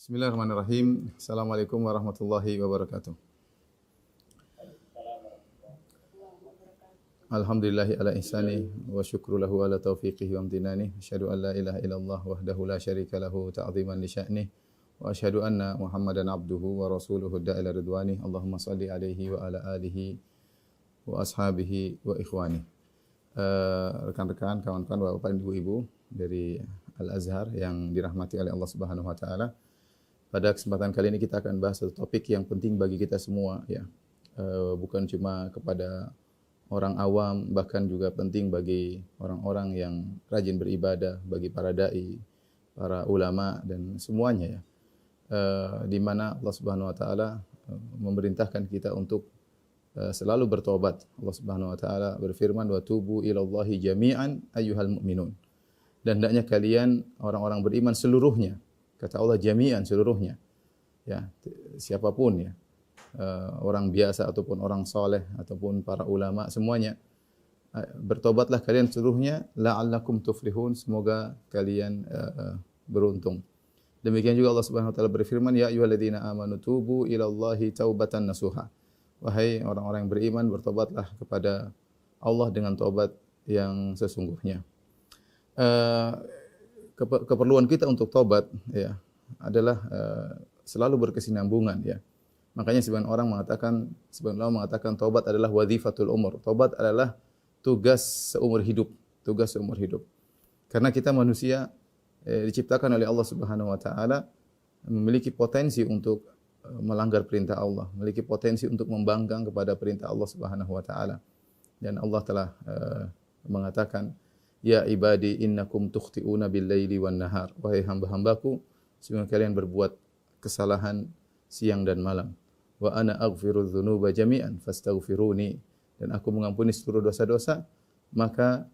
Bismillahirrahmanirrahim. Assalamualaikum warahmatullahi wabarakatuh. Alhamdulillahi ala ihsani wa syukru lahu ala taufiqihi wa amtinani. Asyhadu an la ilaha illallah wahdahu la syarika lahu ta'ziman li sya'nih. Wa asyhadu anna Muhammadan abduhu wa rasuluhu da'ila ridwani. Allahumma salli alaihi wa ala alihi wa ashabihi wa ikhwani. Rekan-rekan, kawan-kawan, Bapak, Ibu-ibu dari Al-Azhar yang dirahmati oleh Allah Subhanahu wa taala. Pada kesempatan kali ini kita akan bahas satu topik yang penting bagi kita semua, ya. Bukan cuma kepada orang awam, bahkan juga penting bagi orang-orang yang rajin beribadah, bagi para dai, para ulama dan semuanya, ya. Di mana Allah Subhanahu wa taala memerintahkan kita untuk selalu bertobat. Allah Subhanahu wa taala berfirman, "Wa tubu ilallahi jami'an ayyuhal mu'minun." Dan hendaknya kalian orang-orang beriman seluruhnya. Kata Allah jami'an, seluruhnya. Ya, siapapun, ya. Orang biasa ataupun orang soleh ataupun para ulama, semuanya. Bertobatlah kalian seluruhnya, la'allakum tuflihun, semoga kalian beruntung. Demikian juga Allah Subhanahu wa taala berfirman, "Ya ayyuhalladzina amanu tubu ilallahi taubatan nasuha." Wahai orang-orang yang beriman, bertobatlah kepada Allah dengan taubat yang sesungguhnya. Keperluan kita untuk taubat, ya, adalah selalu berkesinambungan, ya. Makanya sebagian ulama mengatakan taubat adalah wadhifatul umur. Taubat adalah tugas seumur hidup, Karena kita manusia diciptakan oleh Allah Subhanahu wa taala memiliki potensi untuk melanggar perintah Allah, memiliki potensi untuk membangkang kepada perintah Allah Subhanahu wa taala. Dan Allah telah mengatakan, "Ya ibadi innakum tukhti'una bil-laili wan-nahar." Wahai hamba-hambaku, sesungguhnya kalian berbuat kesalahan siang dan malam. Wa ana aghfirudz dzunuba jami'an fastaghfiruni. Dan aku mengampuni seluruh dosa-dosa, maka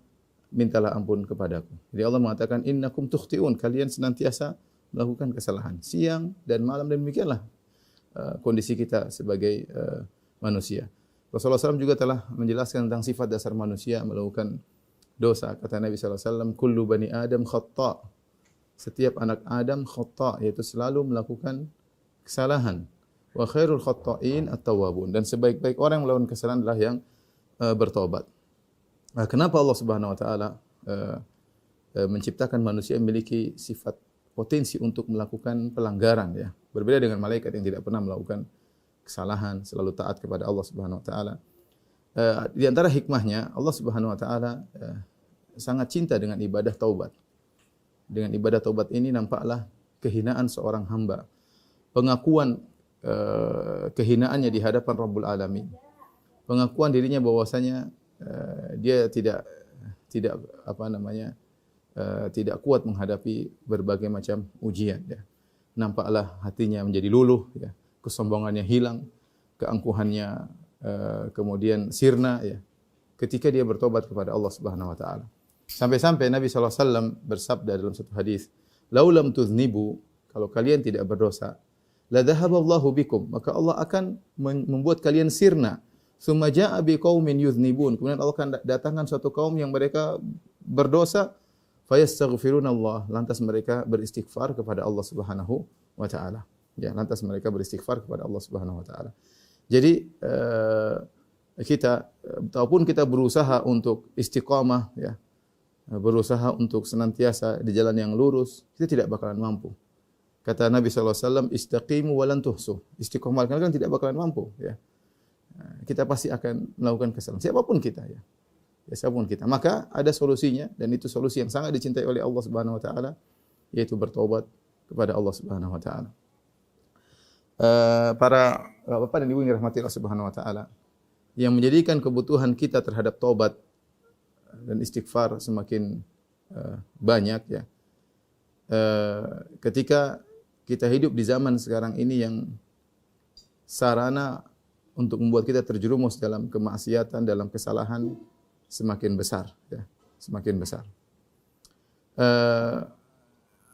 mintalah ampun kepadaku. Jadi Allah mengatakan innakum tukhti'un, kalian senantiasa melakukan kesalahan siang dan malam, dan demikianlah kondisi kita sebagai manusia. Rasulullah SAW juga telah menjelaskan tentang sifat dasar manusia melakukan dosa. Kata Nabi SAW, "Kullu bani Adam khata'." Setiap anak Adam khata', yaitu selalu melakukan kesalahan. Wa khairul khata'in at-tawwabun. Dan sebaik-baik orang yang melakukan kesalahan adalah yang bertobat. Nah, kenapa Allah Subhanahu wa taala menciptakan manusia memiliki sifat potensi untuk melakukan pelanggaran, ya. Berbeda dengan malaikat yang tidak pernah melakukan kesalahan, selalu taat kepada Allah Subhanahu wa taala. Di antara hikmahnya, Allah Subhanahu wa taala sangat cinta dengan ibadah taubat. Dengan ibadah taubat ini nampaklah kehinaan seorang hamba. Pengakuan kehinaannya di hadapan Rabbul Alamin. Pengakuan dirinya bahwasanya dia tidak tidak kuat menghadapi berbagai macam ujian, ya. Nampaklah hatinya menjadi luluh, ya. Kesombongannya hilang, keangkuhannya kemudian sirna, ya, ketika dia bertobat kepada Allah Subhanahu wa taala. Sampai-sampai Nabi sallallahu alaihi wasallam bersabda dalam satu hadis, "Lau lam tuznibu," kalau kalian tidak berdosa, "la dhahaballahu bikum," maka Allah akan membuat kalian sirna. "Tsumma jaa'a biqaumin yuznibun," kemudian Allah akan datangkan suatu kaum yang mereka berdosa, fayastaghfirunallah, lantas mereka beristighfar kepada Allah Subhanahu wa taala. Ya, lantas mereka beristighfar kepada Allah Subhanahu wa taala. Jadi ataupun kita berusaha untuk istiqamah, ya, berusaha untuk senantiasa di jalan yang lurus, kita tidak bakalan mampu. Kata Nabi sallallahu alaihi wasallam, "Istaqimu wa lan tuhsu." Istiqomah kalian tidak bakalan mampu, ya. Kita pasti akan melakukan kesalahan, siapapun kita, ya. Ya, siapapun kita. Maka ada solusinya, dan itu solusi yang sangat dicintai oleh Allah Subhanahu wa taala, yaitu bertobat kepada Allah Subhanahu wa taala. Para Bapak dan Ibu yang dirahmati Allah Subhanahu wa taala, yang menjadikan kebutuhan kita terhadap taubat dan istighfar semakin banyak, ya. Ketika kita hidup di zaman sekarang ini yang sarana untuk membuat kita terjerumus dalam kemaksiatan, dalam kesalahan semakin besar, ya, semakin besar.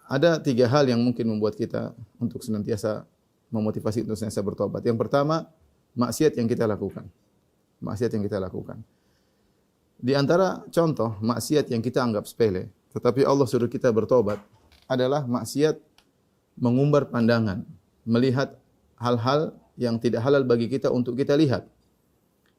Ada 3 hal yang mungkin membuat kita untuk senantiasa memotivasi untuk senantiasa bertobat. Yang pertama, maksiat yang kita lakukan. Maksiat yang kita lakukan. Di antara contoh maksiat yang kita anggap sepele, tetapi Allah suruh kita bertobat, adalah maksiat mengumbar pandangan, melihat hal-hal yang tidak halal bagi kita untuk kita lihat.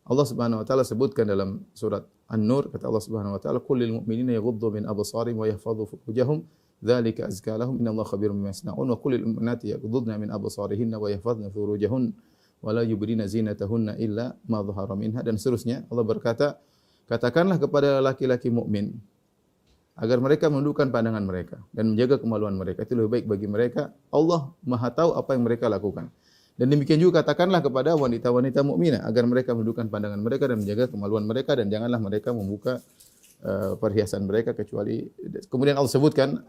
Allah Subhanahu wa taala sebutkan dalam surat An-Nur, kata Allah Subhanahu wa taala, "Qul lil mu'minina yaghuddu min absarihim wa yahfadhu furujahum, dzalika azka lahum, innallaha khabirum bima yasna'un, wa qul lil mu'minati yaghuddna min absarihinna wa yahfadhna furujahun wa la yubdina zinatahunna illa ma dhahara minha." Dan seterusnya Allah berkata, katakanlah kepada laki-laki mukmin agar mereka menundukkan pandangan mereka dan menjaga kemaluan mereka. Itu lebih baik bagi mereka. Allah Maha tahu apa yang mereka lakukan. Dan demikian juga katakanlah kepada wanita-wanita mukminah agar mereka menundukkan pandangan mereka dan menjaga kemaluan mereka, dan janganlah mereka membuka perhiasan mereka kecuali. Kemudian Allah sebutkan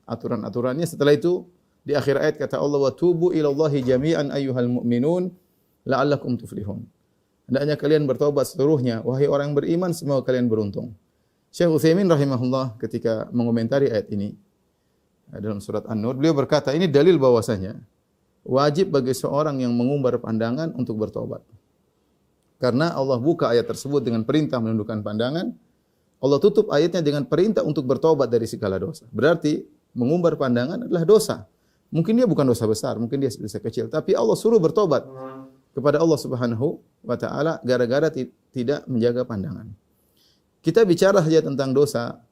aturan-aturannya. Setelah itu di akhir ayat kata Allah, wa tubu ilallahi jami'an ayyuhal mu'minun la'allakum tuflihun. Hendaknya kalian bertaubat seluruhnya, wahai orang yang beriman, semoga kalian beruntung. Syekh Utsaimin rahimahullah ketika mengomentari ayat ini dalam surat An-Nur, beliau berkata, ini dalil bahwasanya wajib bagi seorang yang mengumbar pandangan untuk bertobat. Karena Allah buka ayat tersebut dengan perintah menundukkan pandangan, Allah tutup ayatnya dengan perintah untuk bertobat dari segala dosa. Berarti mengumbar pandangan adalah dosa. Mungkin dia bukan dosa besar, mungkin dia dosa kecil, tapi Allah suruh bertobat kepada Allah Subhanahu wa taala gara-gara tidak menjaga pandangan. Kita bicara saja tentang dosa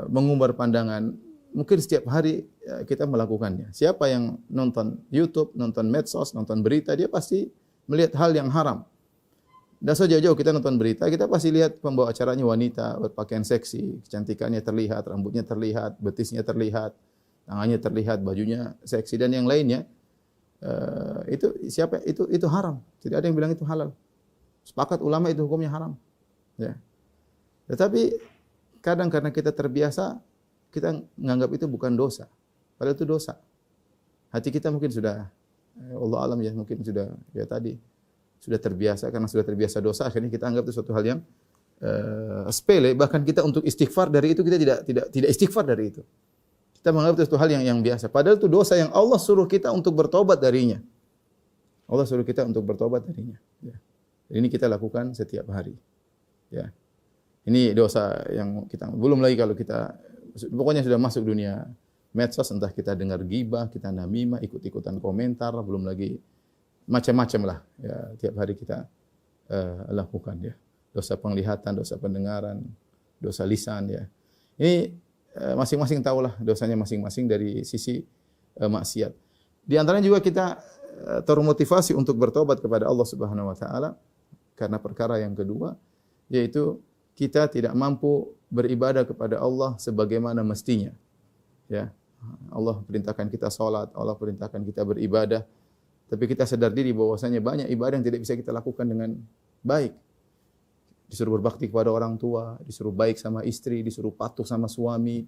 mengumbar pandangan, mungkin setiap hari kita melakukannya. Siapa yang nonton YouTube, nonton medsos, nonton berita, dia pasti melihat hal yang haram. Dan jauh-jauh kita nonton berita, kita pasti lihat pembawa acaranya wanita berpakaian seksi, kecantikannya terlihat, rambutnya terlihat, betisnya terlihat, tangannya terlihat, bajunya seksi dan yang lainnya. Itu haram. Tidak ada yang bilang itu halal. Sepakat ulama itu hukumnya haram. Ya. Tetapi kadang karena kita terbiasa, kita menganggap itu bukan dosa. Padahal itu dosa. Hati kita mungkin sudah, Allah alam ya, mungkin sudah sudah terbiasa. Karena sudah terbiasa dosa, akhirnya kita anggap itu suatu hal yang sepele. Bahkan kita untuk istighfar dari itu, kita tidak istighfar dari itu. Kita menganggap itu suatu hal yang biasa. Padahal itu dosa yang Allah suruh kita untuk bertobat darinya. Allah suruh kita untuk bertobat darinya. Ya. Ini kita lakukan setiap hari. Ya. Ini dosa yang kita, belum lagi kalau kita, pokoknya sudah masuk dunia medsos, entah kita dengar gibah, kita namimah, ikut-ikutan komentar, belum lagi macam-macam lah. Ya, tiap hari kita lakukan ya. Dosa penglihatan, dosa pendengaran, dosa lisan ya. Ini masing-masing tahulah dosanya masing-masing dari sisi maksiat. Di antaranya juga kita termotivasi untuk bertobat kepada Allah Subhanahu wa taala karena perkara yang kedua, yaitu kita tidak mampu beribadah kepada Allah sebagaimana mestinya. Ya. Allah perintahkan kita salat, Allah perintahkan kita beribadah, tapi kita sadar diri bahwasanya banyak ibadah yang tidak bisa kita lakukan dengan baik. Disuruh berbakti kepada orang tua, disuruh baik sama istri, disuruh patuh sama suami,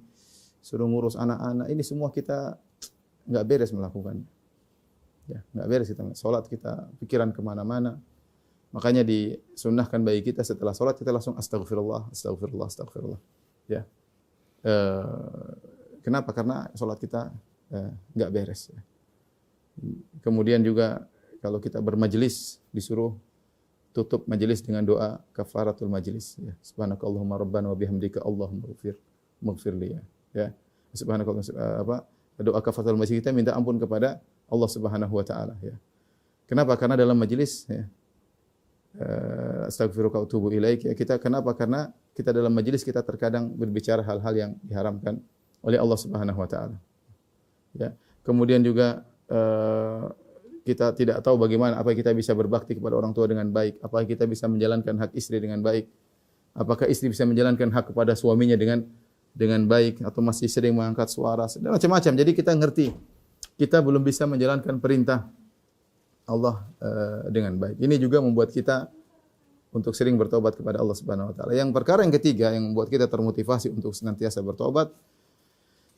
disuruh ngurus anak-anak. Ini semua kita enggak beres melakukannya. Ya, enggak beres kita. Salat kita pikiran kemana-mana. Makanya disunnahkan bagi kita setelah salat kita langsung astagfirullah, astagfirullah, astagfirullah. Ya. Kenapa? Karena salat kita enggak beres. Ya. Kemudian juga kalau kita bermajelis disuruh tutup majelis dengan doa kafaratul majelis. Ya. Subhanakallahumma rabbana wa bihamdika Allahumma ighfir li. Ya. Subhanakallah doa kafaratul majelis kita minta ampun kepada Allah Subhanahu wa taala. Ya. Kenapa? Karena dalam majelis ya, astaghfiruka wa atubu ilaik. Ya, kita kenapa? Karena kita dalam majelis kita terkadang berbicara hal-hal yang diharamkan oleh Allah Subhanahu wa taala. Ya. Kemudian juga kita tidak tahu bagaimana apa kita bisa berbakti kepada orang tua dengan baik, apakah kita bisa menjalankan hak istri dengan baik, apakah istri bisa menjalankan hak kepada suaminya dengan baik atau masih sering mengangkat suara dan macam-macam. Jadi kita ngerti kita belum bisa menjalankan perintah Allah dengan baik. Ini juga membuat kita untuk sering bertobat kepada Allah Subhanahu wa taala. Yang perkara yang ketiga yang membuat kita termotivasi untuk senantiasa bertobat,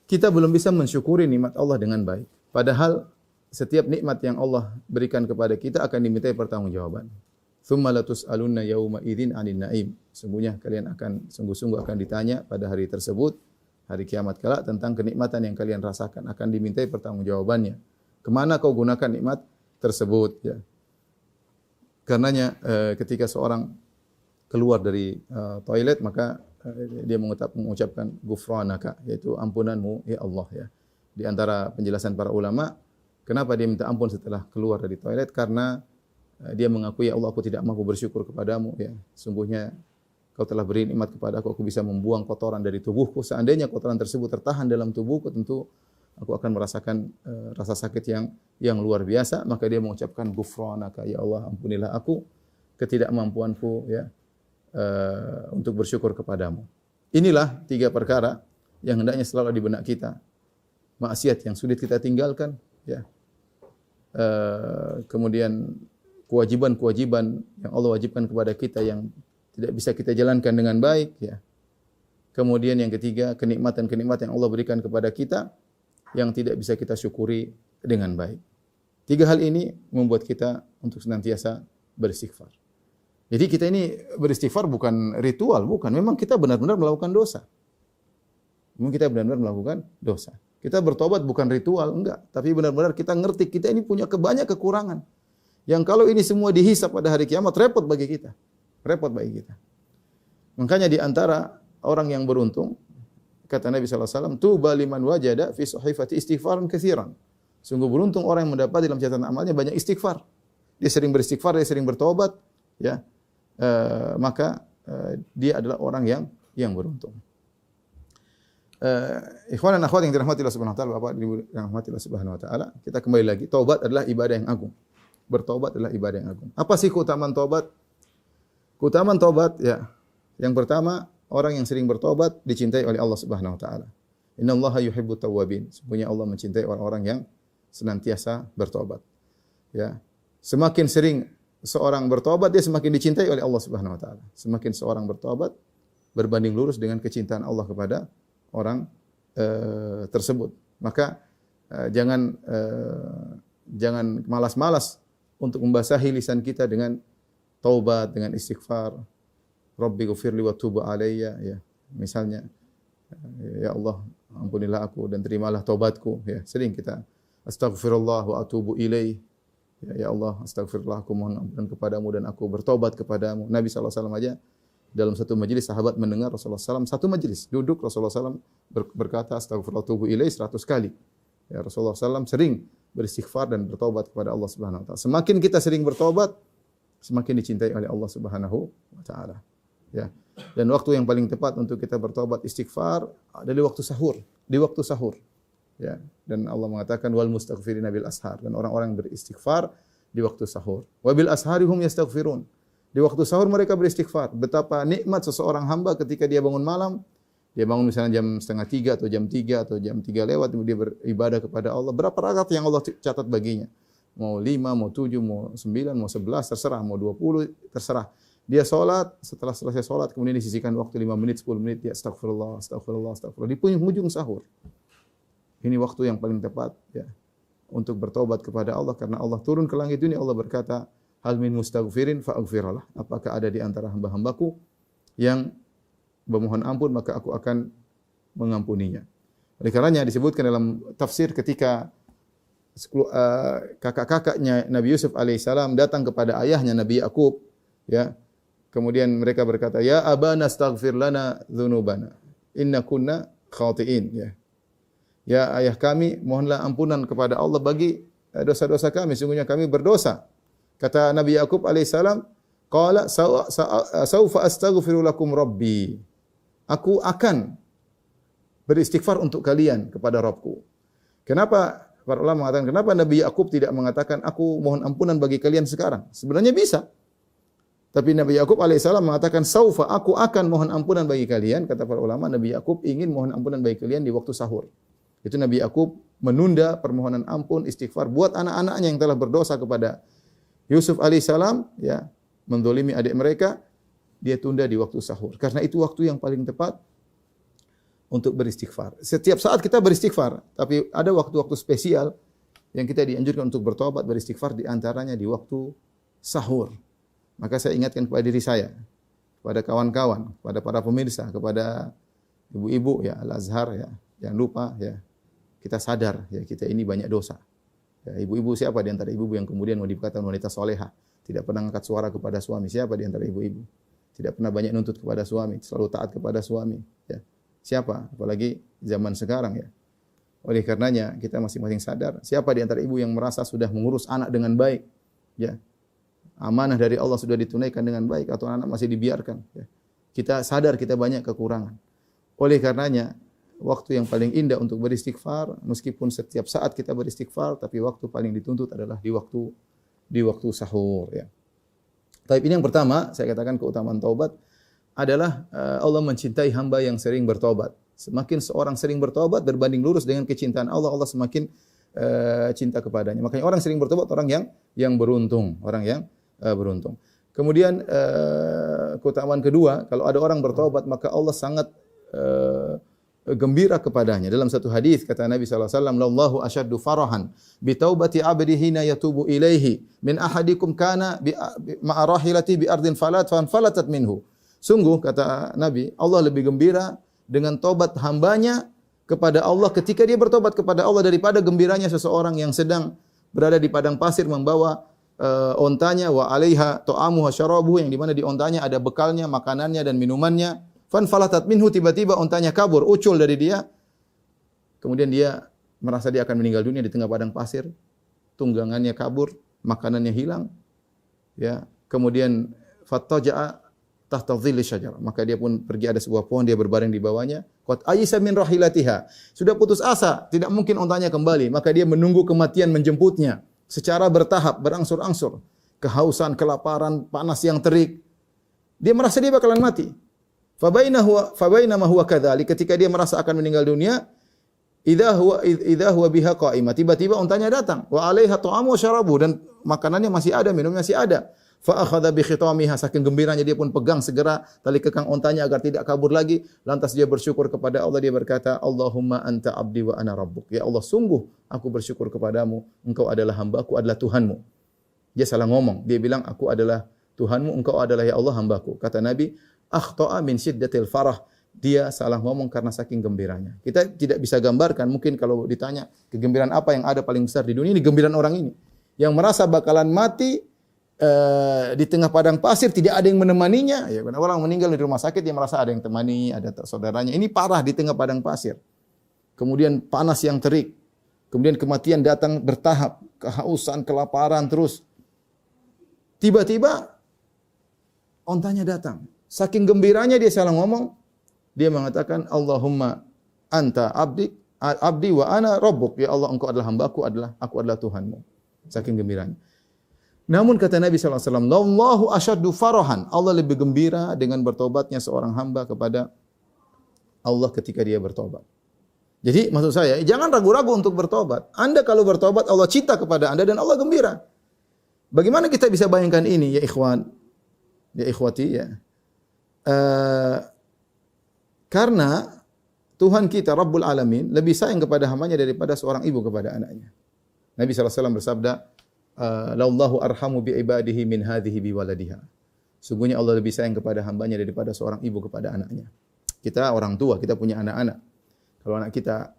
kita belum bisa mensyukuri nikmat Allah dengan baik. Padahal setiap nikmat yang Allah berikan kepada kita akan dimintai pertanggungjawaban. Tsumma latus'alunna yauma idzin 'anil na'im. Sungguh-sungguh akan ditanya pada hari tersebut, hari kiamat kelak, tentang kenikmatan yang kalian rasakan, akan dimintai pertanggungjawabannya. Kemana kau gunakan nikmat tersebut ya. Karenanya ketika seorang keluar dari toilet maka dia mengucapkan ghufranaka, yaitu ampunanmu ya Allah ya. Di antara penjelasan para ulama, kenapa dia minta ampun setelah keluar dari toilet? Karena dia mengakui, ya Allah, aku tidak mampu bersyukur kepadamu. Ya, sungguhnya Kau telah beri nikmat kepada aku bisa membuang kotoran dari tubuhku. Seandainya kotoran tersebut tertahan dalam tubuhku, tentu aku akan merasakan rasa sakit yang luar biasa. Maka dia mengucapkan ghufranaka, ya Allah, ampunilah aku ketidakmampuanku, ya, untuk bersyukur kepadamu. Inilah 3 perkara yang hendaknya selalu di benak kita. Maksiat yang sulit kita tinggalkan, ya. Kemudian kewajiban-kewajiban yang Allah wajibkan kepada kita yang tidak bisa kita jalankan dengan baik, ya. Kemudian yang ketiga, kenikmatan-kenikmatan yang Allah berikan kepada kita yang tidak bisa kita syukuri dengan baik. 3 hal ini membuat kita untuk senantiasa beristighfar. Jadi kita ini beristighfar bukan ritual, bukan. Memang kita benar-benar melakukan dosa. Memang kita benar-benar melakukan dosa. Kita bertobat bukan ritual, enggak. Tapi benar-benar kita ngerti kita ini punya banyak kekurangan. Yang kalau ini semua dihisap pada hari kiamat, repot bagi kita. Repot bagi kita. Makanya di antara orang yang beruntung, kata Nabi SAW, tuba liman wajada fi sahifati istighfaran katsiran. Sungguh beruntung orang yang mendapat dalam catatan amalnya banyak istighfar. Dia sering beristighfar, dia sering bertobat, ya. Maka dia adalah orang yang beruntung. Ikhwan dan akhwat yang dirahmati Allah Subhanahu wa taala, Bapak Ibu yang dirahmati Allah Subhanahu wa taala, kita kembali lagi, taubat adalah ibadah yang agung. Bertobat adalah ibadah yang agung. Apa sih keutamaan taubat? Keutamaan taubat, ya. Yang pertama, orang yang sering bertobat dicintai oleh Allah Subhanahu wa taala. Innallaha yuhibbut tawwabin. Sebenarnya Allah mencintai orang-orang yang senantiasa bertobat. Ya. Semakin sering seorang bertobat, dia semakin dicintai oleh Allah Subhanahu wa taala. Semakin seorang bertobat berbanding lurus dengan kecintaan Allah kepada orang tersebut. Maka jangan malas-malas untuk membasahi lisan kita dengan taubat, dengan istighfar. Rabbi ghfirli wa tub alayya, ya. Misalnya, ya Allah, ampunilah aku dan terimalah taubatku, ya. Sering kita astaghfirullah wa atubu ilaih. Ya Allah, astagfirullah, aku mohon ampunan kepadamu dan aku bertobat kepadamu. Nabi SAW aja dalam satu majelis sahabat mendengar Rasulullah SAW, satu majelis duduk Rasulullah SAW berkata astagfirullah tubu ilaih 100 kali. Ya, Rasulullah SAW sering beristighfar dan bertobat kepada Allah Subhanahu wa taala. Semakin kita sering bertobat, semakin dicintai oleh Allah Subhanahu wa taala. Ya. Dan waktu yang paling tepat untuk kita bertobat istighfar adalah di waktu sahur, di waktu sahur. Ya. Dan Allah mengatakan wal mustaghfirina bil ashar, dan orang-orang beristighfar di waktu sahur. Wa bil asharihum yastaghfirun. Di waktu sahur mereka beristighfar. Betapa nikmat seseorang hamba ketika dia bangun malam, dia bangun misalnya jam 2:30 atau jam 3 atau jam 3 lewat, dia beribadah kepada Allah. Berapa rakaat yang Allah catat baginya? Mau 5, mau 7, mau 9, mau 11, terserah, mau 20, terserah. Dia sholat, setelah selesai sholat, kemudian disisihkan waktu 5 menit, 10 menit, dia astagfirullah, astagfirullah, astagfirullah. Di penghujung sahur. Ini waktu yang paling tepat, ya, untuk bertobat kepada Allah, karena Allah turun ke langit dunia, Allah berkata, hal min mustaghfirin fa'aghfirullah. Apakah ada di antara hamba-hambaku yang memohon ampun, maka aku akan mengampuninya. Oleh karenanya disebutkan dalam tafsir ketika kakak-kakaknya Nabi Yusuf alaihissalam datang kepada ayahnya Nabi Yakub, ya. Kemudian mereka berkata, ya abana astaghfir lana dzunubana inna kunna khati'in, ya. Ya ayah kami, mohonlah ampunan kepada Allah bagi dosa-dosa kami, sungguhnya kami berdosa. Kata Nabi Yakub alaihissalam, qala saufa astaghfiru lakum rabbi. Aku akan beristighfar untuk kalian kepada Rabbku. Kenapa para ulama mengatakan kenapa Nabi Yakub tidak mengatakan aku mohon ampunan bagi kalian sekarang? Sebenarnya bisa. Tapi Nabi Yakub alaihissalam mengatakan saufa, aku akan mohon ampunan bagi kalian. Kata para ulama, Nabi Yakub ingin mohon ampunan bagi kalian di waktu sahur. Itu Nabi Yakub menunda permohonan ampun istighfar buat anak-anaknya yang telah berdosa kepada Yusuf alaihissalam, ya, mendolimi adik mereka, dia tunda di waktu sahur. Karena itu waktu yang paling tepat untuk beristighfar. Setiap saat kita beristighfar, tapi ada waktu-waktu spesial yang kita dianjurkan untuk bertobat, beristighfar, di antaranya di waktu sahur. Maka saya ingatkan kepada diri saya, kepada kawan-kawan, kepada para pemirsa, kepada ibu-ibu, ya, Al-Azhar, ya, jangan lupa, ya, kita sadar, ya, kita ini banyak dosa. Ya, ibu-ibu siapa di antara ibu-ibu yang kemudian mau dikatakan wanita solehah, tidak pernah angkat suara kepada suami? Siapa di antara ibu-ibu? Tidak pernah banyak nuntut kepada suami, selalu taat kepada suami. Ya. Siapa? Apalagi zaman sekarang, ya. Oleh karenanya kita masing-masing sadar, siapa di antara ibu yang merasa sudah mengurus anak dengan baik, ya, amanah dari Allah sudah ditunaikan dengan baik, atau anak masih dibiarkan, ya. Kita sadar kita banyak kekurangan. Oleh karenanya, waktu yang paling indah untuk beristighfar, meskipun setiap saat kita beristighfar, tapi waktu paling dituntut adalah di waktu sahur, ya. Tapi ini yang pertama, saya katakan keutamaan taubat adalah Allah mencintai hamba yang sering bertobat. Semakin seorang sering bertobat berbanding lurus dengan kecintaan Allah, Allah semakin cinta kepadanya. Makanya orang sering bertobat orang yang beruntung, orang yang beruntung. Kemudian keutamaan kedua, kalau ada orang bertobat maka Allah sangat gembira kepadanya. Dalam satu hadis kata Nabi sallallahu alaihi wasallam, "Lallahu asyaddu farahan bi taubati 'abdihi hina yatubu ilaihi min ahadikum kana ma'a rahilati bi ardin falatat minhu." Sungguh kata Nabi, Allah lebih gembira dengan tobat hambanya kepada Allah ketika dia bertobat kepada Allah daripada gembiranya seseorang yang sedang berada di padang pasir membawa ontanya, wa 'alaiha ta'amuha syarabuhu, yang di mana di ontanya ada bekalnya, makanannya dan minumannya. Falatat minhu, tiba-tiba ontanya kabur, ucul dari dia. Kemudian dia merasa dia akan meninggal dunia di tengah padang pasir. Tunggangannya kabur, makanannya hilang. Ya, kemudian fattaja'a tahta dhilli syajarah. Maka dia pun pergi, ada sebuah pohon, dia berbaring di bawahnya. Qad ayisa min rahilatiha. Sudah putus asa, tidak mungkin ontanya kembali. Maka dia menunggu kematian menjemputnya secara bertahap, berangsur-angsur. Kehausan, kelaparan, panas yang terik. Dia merasa dia bakalan mati. Fabainama huwa kadzalik, ketika dia merasa akan meninggal dunia, idza huwa biha qa'imah. Tiba-tiba ontanya datang. Wa 'alaiha ta'amu wa syarabu, dan makanannya masih ada, minumnya masih ada. Fa akhadha bi khitamiha, saking gembiranya dia pun pegang segera tali kekang ontanya agar tidak kabur lagi. Lantas dia bersyukur kepada Allah, dia berkata, Allahumma anta abdi wa ana rabbuk. Ya Allah, sungguh aku bersyukur kepadamu, engkau adalah hambaku, adalah Tuhanmu. Dia salah ngomong, dia bilang aku adalah Tuhanmu, engkau adalah ya Allah hambaku. Kata Nabi, akhta'a min syiddatil farah. Dia salah ngomong karena saking gembiranya. Kita tidak bisa gambarkan, mungkin kalau ditanya kegembiraan apa yang ada paling besar di dunia, ini gembiraan orang ini yang merasa bakalan mati di tengah padang pasir, tidak ada yang menemaninya. Ya, orang meninggal di rumah sakit, dia merasa ada yang temani, ada saudaranya. Ini parah di tengah padang pasir. Kemudian panas yang terik. Kemudian kematian datang bertahap, kehausan, kelaparan terus. Tiba-tiba ontanya datang. Saking gembiranya dia salah ngomong. Dia mengatakan, Allahumma anta abdi wa ana rabbuk. Ya Allah, engkau adalah hambaku, aku adalah Tuhanmu. Saking gembiranya. Namun kata Nabi sallallahu alaihi wasallam, "Allahu asyaddu farahan." Allah lebih gembira dengan bertobatnya seorang hamba kepada Allah ketika dia bertobat. Jadi maksud saya, jangan ragu-ragu untuk bertobat. Anda kalau bertobat, Allah cinta kepada Anda dan Allah gembira. Bagaimana kita bisa bayangkan ini, ya ikhwan, ya ikhwati, ya. Karena Tuhan kita Rabbul Alamin lebih sayang kepada hambanya daripada seorang ibu kepada anaknya. Nabi sallallahu alaihi wasallam bersabda, "Lallahu arhamu bi ibadihi min hadhihi bi waladiha." Sungguhnya Allah lebih sayang kepada hambanya daripada seorang ibu kepada anaknya. Kita orang tua, kita punya anak-anak. Kalau anak kita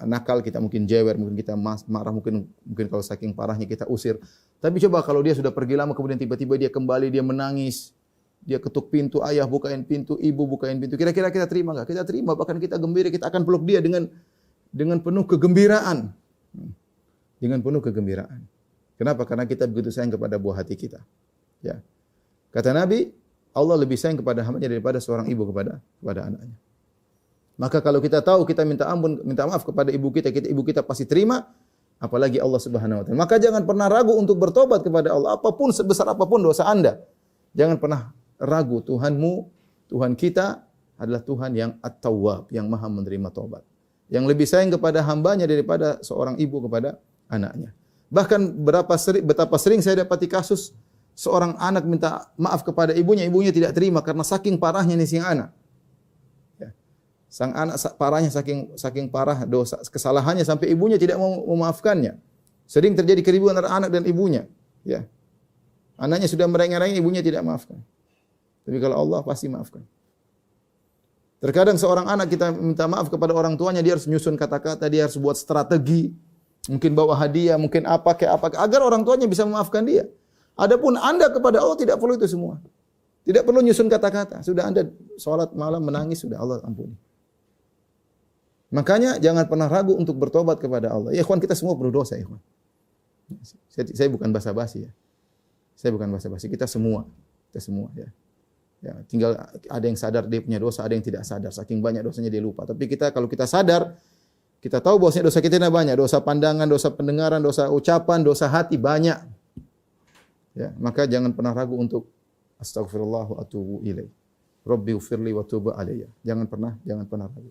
nakal, kita mungkin jewer, mungkin kita marah, mungkin kalau saking parahnya kita usir. Tapi coba kalau dia sudah pergi lama, kemudian tiba-tiba dia kembali, dia menangis, dia ketuk pintu, ayah bukain pintu, ibu bukain pintu. Kira-kira kita terima enggak? Kita terima, bahkan kita gembira, kita akan peluk dia dengan penuh kegembiraan. Dengan penuh kegembiraan. Kenapa? Karena kita begitu sayang kepada buah hati kita. Ya. Kata Nabi, Allah lebih sayang kepada hambanya daripada seorang ibu kepada anaknya. Maka kalau kita tahu kita minta ampun, minta maaf kepada ibu kita pasti terima, apalagi Allah Subhanahu wa taala. Maka jangan pernah ragu untuk bertobat kepada Allah, apapun sebesar apapun dosa Anda. Jangan pernah ragu, Tuhan kita adalah Tuhan yang At-Tawwab, yang Maha menerima taubat. Yang lebih sayang kepada hambanya daripada seorang ibu kepada anaknya. Bahkan betapa sering saya dapati kasus seorang anak minta maaf kepada ibunya tidak terima karena saking parahnya nih si anak. Ya. Sang anak parahnya saking parah dosa kesalahannya sampai ibunya tidak mau memaafkannya. Sering terjadi keributan antara anak dan ibunya. Ya. Anaknya sudah merengek-rengek, ibunya tidak maafkan. Tapi kalau Allah pasti maafkan. Terkadang seorang anak kita minta maaf kepada orang tuanya, dia harus nyusun kata-kata, dia harus buat strategi. Mungkin bawa hadiah, mungkin apa agar orang tuanya bisa memaafkan dia. Adapun Anda kepada Allah tidak perlu itu semua. Tidak perlu nyusun kata-kata. Sudah Anda salat malam menangis, sudah Allah ampuni. Makanya jangan pernah ragu untuk bertobat kepada Allah. Ya ikhwan, kita semua berdosa, ikhwan. Saya bukan basa-basi ya. Saya bukan basa-basi. Kita semua ya. Ya, tinggal ada yang sadar dia punya dosa, ada yang tidak sadar. Saking banyak dosanya dia lupa. Tapi kalau kita sadar, kita tahu bahwasanya dosa kita banyak, dosa pandangan, dosa pendengaran, dosa ucapan, dosa hati banyak. Ya, maka jangan pernah ragu untuk astaghfirullah wa atubu ilaih. Rabbighfirli wa tub alayya. Jangan pernah ragu.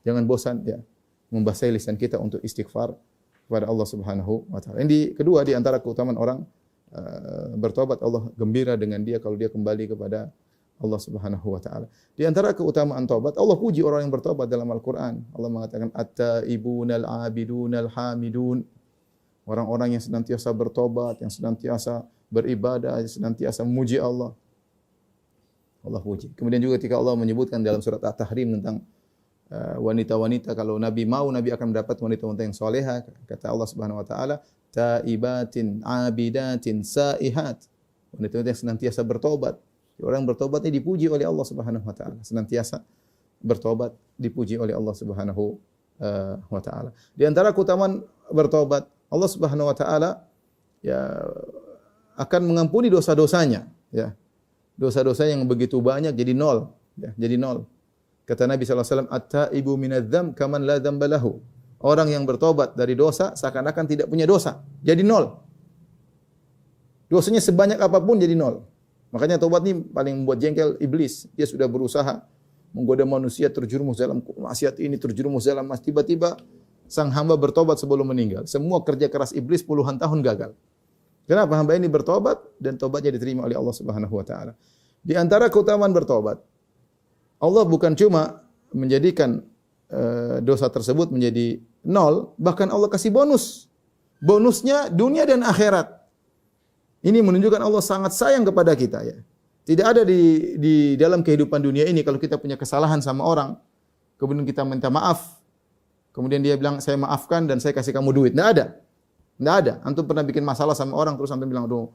Jangan bosan ya membasahi lisan kita untuk istighfar kepada Allah Subhanahu wa taala. Yang kedua di antara keutamaan orang bertobat, Allah gembira dengan dia kalau dia kembali kepada Allah Subhanahu wa taala. Di antara keutamaan taubat, Allah puji orang yang bertobat dalam Al-Qur'an. Allah mengatakan at-taibunal abidunal hamidun. Orang-orang yang senantiasa bertobat, yang senantiasa beribadah, yang senantiasa memuji Allah. Allah puji. Kemudian juga ketika Allah menyebutkan dalam surat At-Tahrim tentang wanita-wanita, kalau Nabi mau, Nabi akan mendapat wanita-wanita yang soleha. Kata Allah Subhanahu wa taala, taibatin, abidatin, saihat. Wanita-wanita yang senantiasa bertobat. Orang bertobat ini dipuji oleh Allah Subhanahu wa taala. Senantiasa bertobat dipuji oleh Allah Subhanahu wa taala. Di antara keutamaan bertobat, Allah Subhanahu wa taala ya akan mengampuni dosa-dosanya, ya. Dosa-dosa yang begitu banyak jadi nol, ya, jadi nol. Kata Nabi sallallahu alaihi wasallam, at-taibu minadz-dzam kaman la dzamba lahu. Orang yang bertobat dari dosa seakan-akan tidak punya dosa, jadi nol. Dosanya sebanyak apapun jadi nol. Makanya taubat ini paling membuat jengkel iblis. Dia sudah berusaha menggoda manusia terjerumus dalam maksiat ini, terjerumus dalam maksiat. Tiba-tiba sang hamba bertobat sebelum meninggal. Semua kerja keras iblis puluhan tahun gagal. Kenapa? Hamba ini bertobat dan tobatnya diterima oleh Allah Subhanahu wa taala. Di antara keutamaan bertobat, Allah bukan cuma menjadikan dosa tersebut menjadi nol, bahkan Allah kasih bonus. Bonusnya dunia dan akhirat. Ini menunjukkan Allah sangat sayang kepada kita, ya. Tidak ada di dalam kehidupan dunia ini kalau kita punya kesalahan sama orang, kemudian kita minta maaf, kemudian dia bilang saya maafkan dan saya kasih kamu duit. Tidak ada. Tidak ada. Antum pernah bikin masalah sama orang terus antum bilang, "Aduh,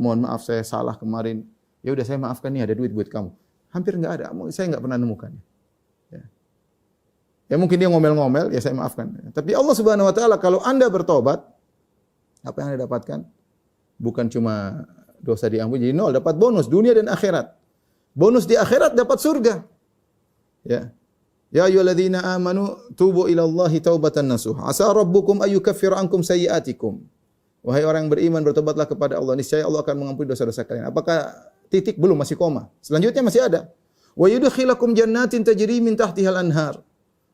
mohon maaf saya salah kemarin." Ya udah saya maafkan, nih ada duit buat kamu. Hampir enggak ada. Saya enggak pernah nemukan. Ya. Ya mungkin dia ngomel-ngomel, ya saya maafkan. Tapi Allah Subhanahu wa taala kalau Anda bertobat, apa yang Anda dapatkan? Bukan cuma dosa diampuni jadi nol, dapat bonus dunia dan akhirat. Bonus di akhirat dapat surga. Ya. Ya ayyuhalladzina amanu tubu ilallahi taubatan nasuh. Asa rabbukum ayyukaffira ankum sayyi'atikum. Wahai orang yang beriman, bertobatlah kepada Allah, niscaya Allah akan mengampuni dosa-dosa kalian. Apakah titik? Belum, masih koma. Selanjutnya masih ada. Wa yudkhilakum jannatin tajri min tahtihal anhar.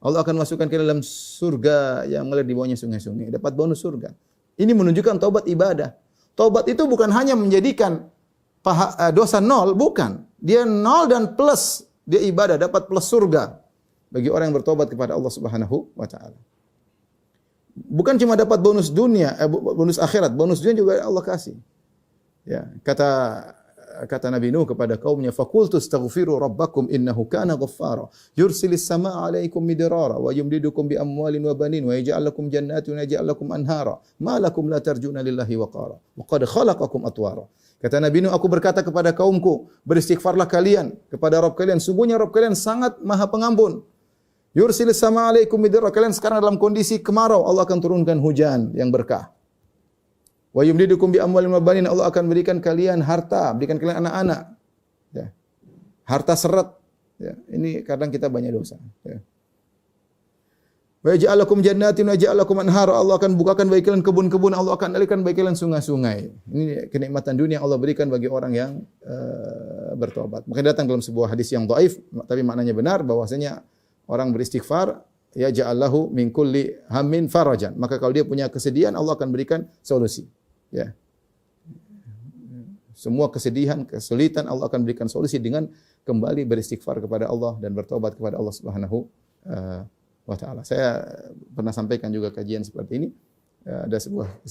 Allah akan masukkan ke dalam surga yang mengalir di bawahnya sungai-sungai. Dapat bonus surga. Ini menunjukkan taubat ibadah. Taubat itu bukan hanya menjadikan dosa nol, bukan. Dia nol dan plus, dia ibadah, dapat plus surga. Bagi orang yang bertobat kepada Allah Subhanahu wa taala. Bukan cuma dapat bonus dunia, bonus akhirat, bonus dunia juga Allah kasih. Ya, kata Nabi Nuh kepada kaumnya, "Faqultu astaghfiru rabbakum innahu kana ghaffara, yursilis samaa'a 'alaikum midrara wa yumdidukum bi amwalin wa banin wa yaj'al lakum jannatin wa yaj'al lakum anhara, ma lakum la tarjuna lillahi waqara, wa qad khalaqakum atwara." Kata Nabi Nuh, aku berkata kepada kaumku, beristighfarlah kalian kepada Rabb kalian, sungguhnya Rabb kalian sangat Maha Pengampun. Yursilis samaa'a 'alaikum midrara, kalian sekarang dalam kondisi kemarau, Allah akan turunkan hujan yang berkah. Wa yumdidukum bi amwalin wa banin, Allah akan berikan kalian harta, berikan kalian anak-anak. Ya. Harta seret. Ya. Ini kadang kita banyak dosa. Ya. Wa yaj'al lakum jannatin wa yaj'al lakum anhara, Allah akan bukakan bagi kalian kebun-kebun, Allah akan alirkan bagi kalian sungai-sungai. Ini kenikmatan dunia Allah berikan bagi orang yang bertobat. Maka datang dalam sebuah hadis yang dhaif, tapi maknanya benar, bahwasanya orang beristighfar ya ja'allahu min kulli hammin farajan. Maka kalau dia punya kesedihan, Allah akan berikan solusi. Ya. Semua kesedihan, kesulitan Allah akan berikan solusi dengan kembali beristighfar kepada Allah dan bertobat kepada Allah Subhanahu wa taala. Saya pernah sampaikan juga kajian seperti ini. Ada sebuah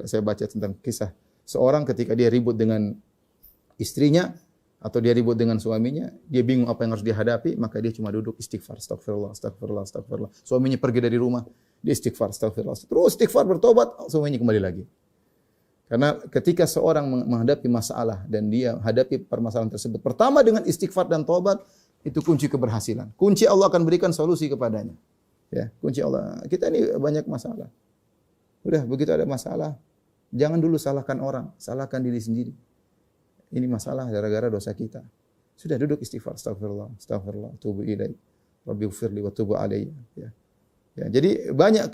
saya baca tentang kisah seorang ketika dia ribut dengan istrinya atau dia ribut dengan suaminya, dia bingung apa yang harus dihadapi, maka dia cuma duduk istighfar, astagfirullah, astagfirullah, astagfirullah. Suaminya pergi dari rumah, dia istighfar, astagfirullah. Terus istighfar, bertobat, suaminya kembali lagi. Karena ketika seorang menghadapi masalah dan dia hadapi permasalahan tersebut, pertama dengan istighfar dan taubat, Itu kunci keberhasilan. Kunci Allah akan berikan solusi kepadanya. Ya, kunci Allah. Kita ini banyak masalah. Udah begitu ada masalah, jangan dulu salahkan orang, salahkan diri sendiri. Ini masalah gara-gara dosa kita. Sudah duduk istighfar, astagfirullah, astagfirullah, tubu ilaih. Rabbi ighfirli wa tubu alayya. Ya. Ya, jadi banyak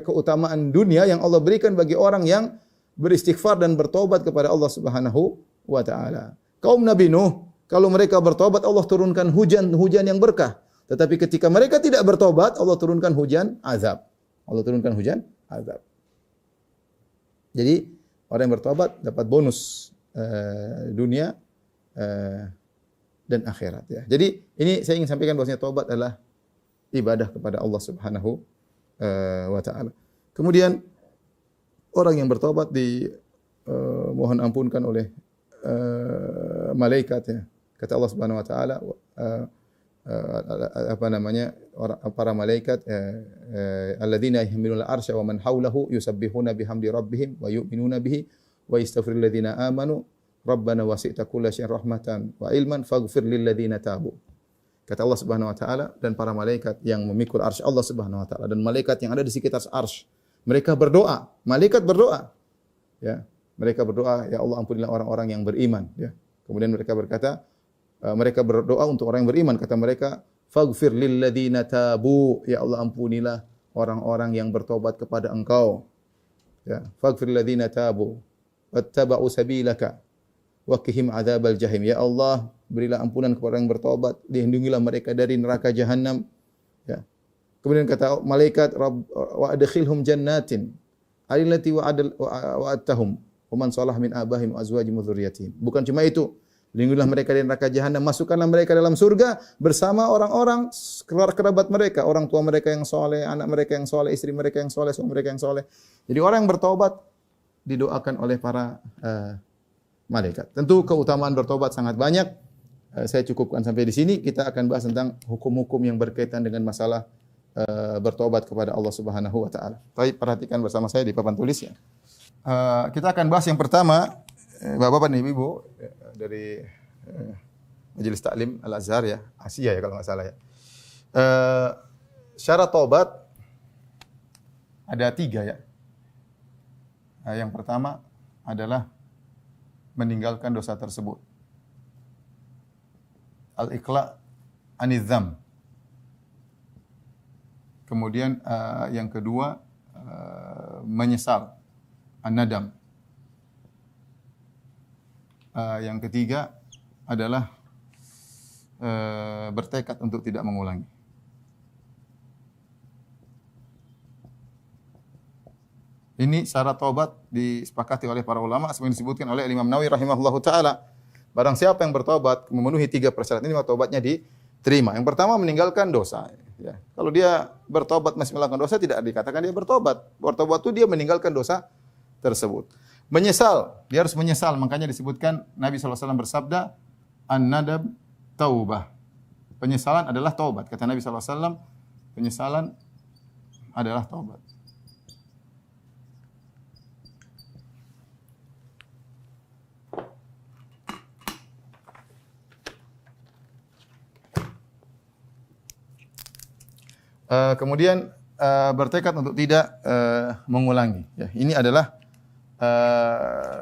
keutamaan dunia yang Allah berikan bagi orang yang beristighfar dan bertobat kepada Allah Subhanahu wa taala. Kaum Nabi Nuh, kalau mereka bertobat Allah turunkan hujan yang berkah. Tetapi ketika mereka tidak bertobat, Allah turunkan hujan azab. Allah turunkan hujan azab. Jadi orang yang bertobat dapat bonus dunia dan akhirat ya. Jadi ini saya ingin sampaikan bahwasanya tobat adalah ibadah kepada Allah Subhanahu wa taala. Kemudian orang yang bertobat mohon ampunkan oleh malaikat ya. Kata Allah Subhanahu wa taala para malaikat alladzina yahmiluna al-arsya wa man hawlahu yusabbihuna bihamdi rabbihim wa yu'minuna bihi wa yastaghfirul ladzina amanu rabbana wasi'ta kulla syai'in rahmatan wa ilman faghfir lil ladzina tabu. Kata Allah Subhanahu wa taala dan para malaikat yang memikul arsy Allah Subhanahu wa taala dan malaikat yang ada di sekitar arsy, mereka berdoa, malaikat berdoa. Ya, mereka berdoa, ya Allah ampunilah orang-orang yang beriman, ya. Kemudian mereka berkata, mereka berdoa untuk orang yang beriman, kata mereka, faghfir lil ladzina tabu, ya Allah ampunilah orang-orang yang bertobat kepada Engkau. Ya, faghfir lil ladzina tabu wattaba'u sabilaka wa qihim adzabal jahim. Ya Allah, berilah ampunan kepada orang yang bertobat, lindungilah mereka dari neraka jahanam. Ya. Kemudian kata malaikat, wa adkhilhum jannatin allati wa'adtahum wa man shalah min abahim wa azwajihim wa dzurriyyatihim. Bukan cuma itu, lindungilah mereka dari neraka jahanam, masukkanlah mereka dalam surga bersama orang-orang kerabat mereka, orang tua mereka yang soleh, anak mereka yang soleh, istri mereka yang soleh, suami mereka yang soleh. Jadi orang yang bertobat didoakan oleh para malaikat. Tentu keutamaan bertobat sangat banyak. Saya cukupkan sampai di sini. Kita akan bahas tentang hukum-hukum yang berkaitan dengan masalah bertobat kepada Allah Subhanahu wa taala. Baik, perhatikan bersama saya di papan tulisnya. Kita akan bahas yang pertama, Bapak-bapak dan Ibu dari Majelis Taklim Al-Azhar ya, Asia ya kalau enggak salah ya. Syarat taubat ada 3 ya. Yang pertama adalah meninggalkan dosa tersebut. Al-iqla' anidzam. Kemudian yang kedua menyesal, an-nadam. Yang ketiga adalah bertekad untuk tidak mengulangi. Ini syarat taubat disepakati oleh para ulama seperti disebutkan oleh Imam Nawawi rahimahullahu taala. Barang siapa yang bertobat memenuhi 3 persyaratan ini maka taubatnya diterima. Yang pertama meninggalkan dosa. Ya. Kalau dia bertobat masih melakukan dosa tidak dikatakan dia bertobat. Bertobat itu dia meninggalkan dosa tersebut. Menyesal, dia harus menyesal. Makanya disebutkan Nabi SAW bersabda, an-nadab taubah. Penyesalan adalah taubat. Kata Nabi SAW, penyesalan adalah taubat. Kemudian bertekad untuk tidak mengulangi. Ya, ini adalah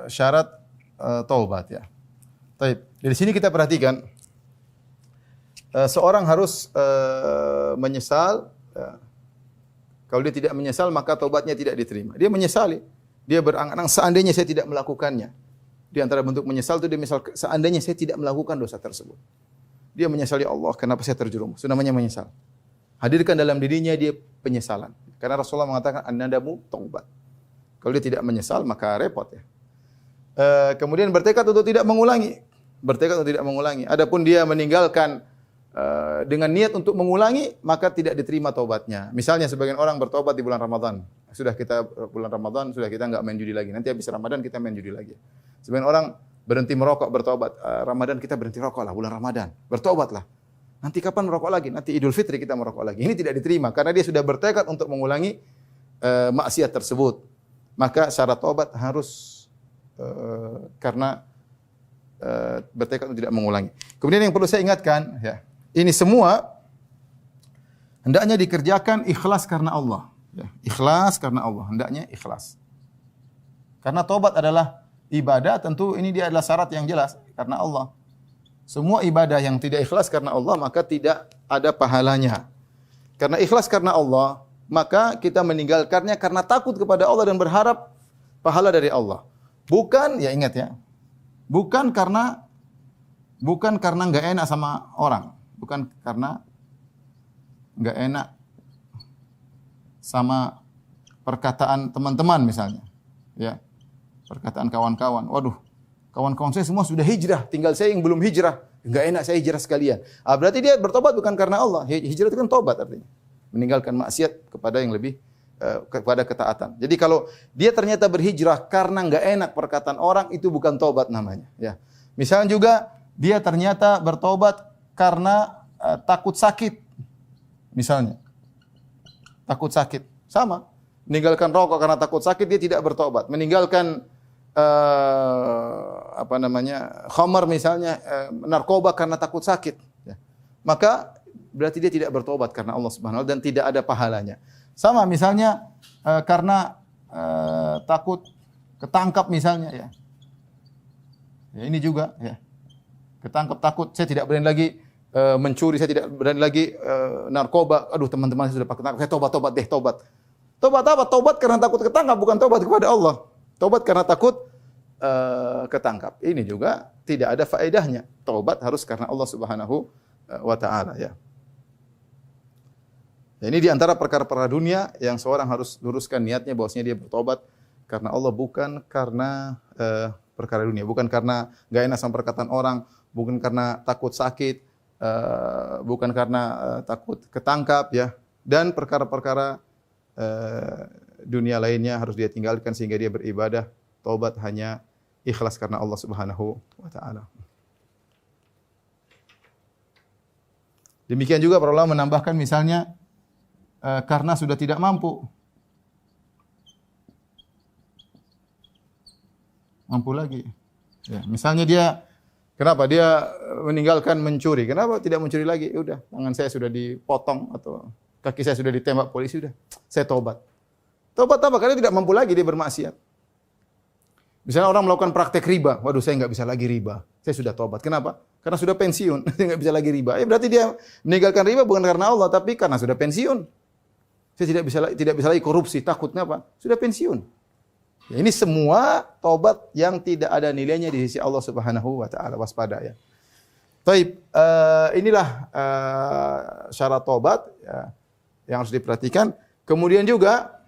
syarat taubat ya. Baik, dari sini kita perhatikan seorang harus menyesal. Ya. Kalau dia tidak menyesal maka taubatnya tidak diterima. Dia menyesali, dia berangan-angan seandainya saya tidak melakukannya. Di antara bentuk menyesal itu dia misal seandainya saya tidak melakukan dosa tersebut. Dia menyesali Allah kenapa saya terjerumus. Itu namanya menyesal. Hadirkan dalam dirinya dia penyesalan. Karena Rasulullah mengatakan an-nadamu taubat. Kalau dia tidak menyesal maka repot ya. Kemudian bertekad untuk tidak mengulangi. Bertekad untuk tidak mengulangi. Adapun dia meninggalkan dengan niat untuk mengulangi maka tidak diterima taubatnya. Misalnya sebagian orang bertobat di bulan Ramadan. Sudah kita bulan Ramadan sudah kita enggak main judi lagi. Nanti habis Ramadan kita main judi lagi. Sebagian orang berhenti merokok bertobat. Ramadan kita berhenti rokok lah bulan Ramadan. Bertobatlah. Nanti kapan merokok lagi? Nanti Idul Fitri kita merokok lagi. Ini tidak diterima karena dia sudah bertekad untuk mengulangi maksiat tersebut. Maka syarat taubat harus karena bertekad untuk tidak mengulangi. Kemudian yang perlu saya ingatkan ya, ini semua hendaknya dikerjakan ikhlas karena Allah. Ya, ikhlas karena Allah, hendaknya ikhlas. Karena taubat adalah ibadah, tentu ini dia adalah syarat yang jelas karena Allah. Semua ibadah yang tidak ikhlas karena Allah maka tidak ada pahalanya. Karena ikhlas karena Allah, maka kita meninggalkannya karena takut kepada Allah dan berharap pahala dari Allah. Bukan, ya ingat ya, bukan karena enggak enak sama orang, bukan karena enggak enak sama perkataan teman-teman misalnya. Ya. Perkataan kawan-kawan, waduh, kawan-kawan saya semua sudah hijrah, tinggal saya yang belum hijrah. Enggak enak saya hijrah sekalian. Berarti dia bertobat bukan karena Allah. Hijrah itu kan tobat artinya. Meninggalkan maksiat kepada yang lebih kepada ketaatan. Jadi kalau dia ternyata berhijrah karena enggak enak perkataan orang, itu bukan tobat namanya, ya. Misalnya juga dia ternyata bertobat karena takut sakit. Misalnya. Takut sakit. Sama. Meninggalkan rokok karena takut sakit, dia tidak bertobat. Meninggalkan khamar misalnya, narkoba karena takut sakit, ya. Maka berarti dia tidak bertobat karena Allah Subhanahu wa taala dan tidak ada pahalanya. Sama misalnya karena takut ketangkap misalnya, ya. Ya ini juga, ya. Ketangkap takut, saya tidak berani lagi mencuri, saya tidak berani lagi narkoba. Aduh, teman-teman saya sudah pakai tangkap, saya tobat deh, tobat. Tobat apa? Tobat karena takut ketangkap, bukan tobat kepada Allah. Tobat karena takut ketangkap. Ini juga tidak ada faedahnya. Tobat harus karena Allah Subhanahu wa taala, ya. Ini di antara perkara-perkara dunia yang seorang harus luruskan niatnya bahwasanya dia bertobat karena Allah, bukan karena perkara dunia, bukan karena enggak enak sama perkataan orang, bukan karena takut sakit, bukan karena takut ketangkap, ya. Dan perkara-perkara dunia lainnya harus dia tinggalkan sehingga dia beribadah, taubat hanya ikhlas karena Allah Subhanahu wa taala. Demikian juga para ulama menambahkan misalnya karena sudah tidak mampu lagi. Ya, misalnya dia kenapa dia meninggalkan mencuri? Kenapa tidak mencuri lagi? Ya udah, tangan saya sudah dipotong atau kaki saya sudah ditembak polisi, sudah saya tobat. Tobat apa? Karena tidak mampu lagi dia bermaksiat. Misalnya orang melakukan praktek riba, waduh saya enggak bisa lagi riba. Saya sudah tobat. Kenapa? Karena sudah pensiun, saya enggak bisa lagi riba. Berarti dia meninggalkan riba bukan karena Allah, tapi karena sudah pensiun. Saya tidak bisa lagi korupsi, takutnya apa? Sudah pensiun. Ya, ini semua tobat yang tidak ada nilainya di sisi Allah Subhanahu wa taala. Waspada, ya. Baik, inilah syarat tobat, ya, yang harus diperhatikan. Kemudian juga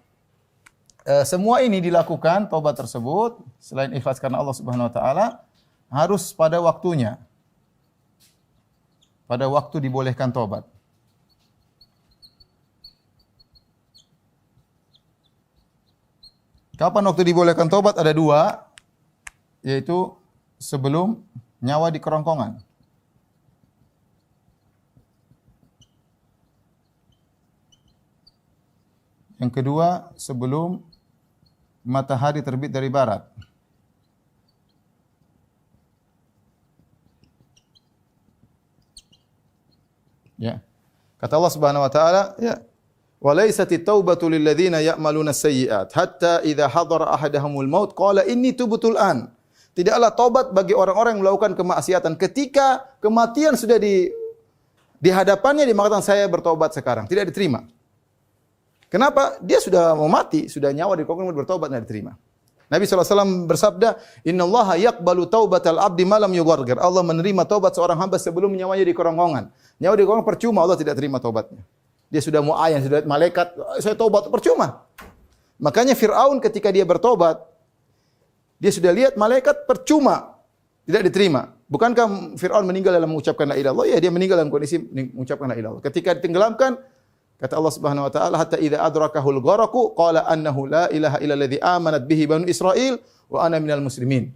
semua ini dilakukan, tobat tersebut selain ikhlas karena Allah Subhanahu wa taala, harus pada waktunya. Pada waktu dibolehkan tobat. Kapan waktu dibolehkan tobat? Ada dua, yaitu sebelum nyawa di kerongkongan. Yang kedua, sebelum matahari terbit dari barat. Ya. Kata Allah Subhanahu wa taala, ya, "Walaisatit taubatu lil ladzina ya'maluna as-sayyi'at hatta idza hadara ahaduhumul maut qala inni tubtu al-an." Tidaklah tobat bagi orang-orang yang melakukan kemaksiatan ketika kematian sudah di hadapannya, dia mengatakan saya bertobat sekarang, tidak diterima. Kenapa? Dia sudah mau mati, sudah nyawa di kerongkongan, bertobat tidak diterima. Nabi SAW bersabda, "Innallaha yaqbalu taubatal abdi ma lam yughargir." Allah menerima taubat seorang hamba sebelum nyawanya di kerongkongan. Nyawa di kerongkongan percuma, Allah tidak terima taubatnya. Dia sudah mau ayan, sudah malaikat, saya taubat, percuma. Makanya Fir'aun ketika dia bertobat, dia sudah lihat malaikat, percuma, tidak diterima. Bukankah Fir'aun meninggal dalam mengucapkan la ilaha illallah? Ya, dia meninggal dalam kondisi mengucapkan la ilaha illallah. Ketika ditenggelamkan, kata Allah Subhanahu wa taala, hatta idza adrakahul gharaqu qala annahu la ilaha illa alladhi amanat bihi banu Israil wa ana minal muslimin.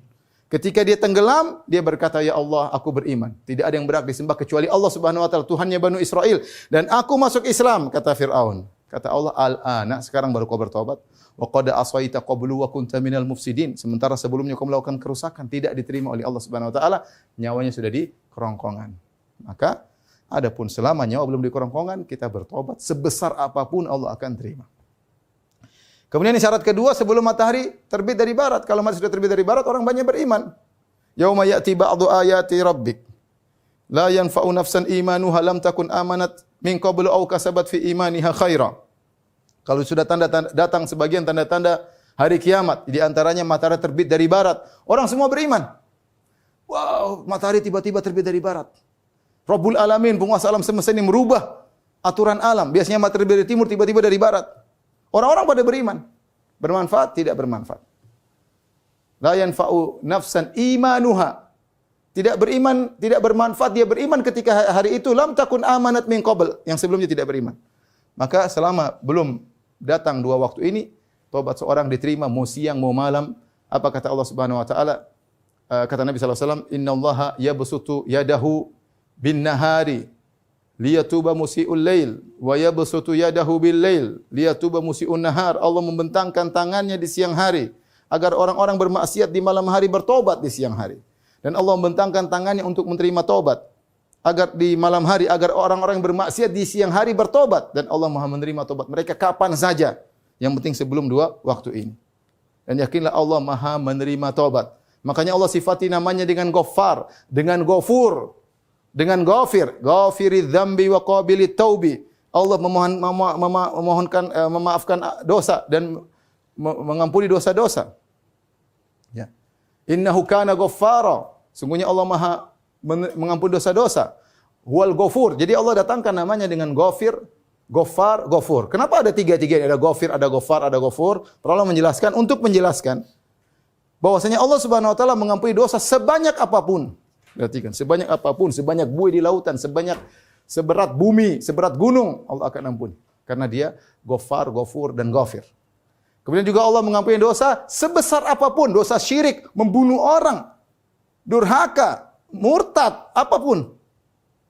Ketika dia tenggelam, dia berkata, "Ya Allah, aku beriman. Tidak ada yang berhak disembah kecuali Allah Subhanahu wa taala, Tuhannya Banu Israel, dan aku masuk Islam," kata Firaun. Kata Allah, "Al-ana, sekarang baru kau bertobat. Wa qad asaita qablu wa kunta minal mufsidin." Sementara sebelumnya kau melakukan kerusakan, tidak diterima oleh Allah Subhanahu wa taala, nyawanya sudah di kerongkongan. Maka Adapun selama nyawa belum di kerongkongan, kita bertobat sebesar apapun Allah akan terima. Kemudian syarat kedua, sebelum matahari terbit dari barat. Kalau matahari sudah terbit dari barat, orang banyak beriman. Yauma ya'ti ba'du ayati rabbik la yanfa'u nafsan imanuha lam takun amanat min qablu aw kasabat fi imaniha khaira. Kalau sudah datang sebagian tanda-tanda hari kiamat, di antaranya matahari terbit dari barat, orang semua beriman. Wow, matahari tiba-tiba terbit dari barat. Rabbul Alamin, penguasa alam semesta ini merubah aturan alam. Biasanya matahari terbit dari timur, tiba-tiba dari barat. Orang-orang pada beriman. Bermanfaat? Tidak bermanfaat. La yanfa'u nafsan imanuha. Tidak beriman, tidak bermanfaat. Dia beriman ketika hari itu. Lam takun amanat min qabl. Yang sebelumnya tidak beriman. Maka selama belum datang dua waktu ini, taubat seorang diterima mau siang mau malam. Apa kata Allah Subhanahu wa taala? Kata Nabi sallallahu alaihi wasallam, "Innallaha yabsutu yadahu bin nahari liyatuba musii'ul lail wa yabsutu yadahu bil lail liyatuba musii'un nahar." Allah membentangkan tangannya di siang hari agar orang-orang bermaksiat di malam hari bertobat di siang hari. Dan Allah membentangkan tangannya untuk menerima tobat agar di malam hari agar orang-orang bermaksiat di siang hari bertobat, dan Allah Maha menerima tobat mereka kapan saja. Yang penting sebelum dua waktu ini. Dan yakinlah Allah Maha menerima tobat. Makanya Allah sifati namanya dengan Ghaffar, dengan Ghafur, dengan Ghafir, Ghafiridz dzambi wa qabilit taubi. Allah memaafkan dosa dan mengampuni dosa-dosa. Ya. Innahu kana Ghaffara. Sungguhnya Allah Maha mengampuni dosa-dosa. Huwal Ghafur. Jadi Allah datangkan namanya dengan Ghafir, Ghaffar, Ghafur. Kenapa ada tiga-tiga? Ada Ghafir, ada Ghaffar, ada Ghafur. Allah menjelaskan untuk menjelaskan bahwasanya Allah Subhanahu wa taala mengampuni dosa sebanyak apapun. Perhatikan, sebanyak apapun, sebanyak buih di lautan, seberat bumi, seberat gunung, Allah akan ampuni. Karena dia Ghaffar, Ghafur dan Ghafir. Kemudian juga Allah mengampuni dosa sebesar apapun, dosa syirik, membunuh orang, durhaka, murtad, apapun.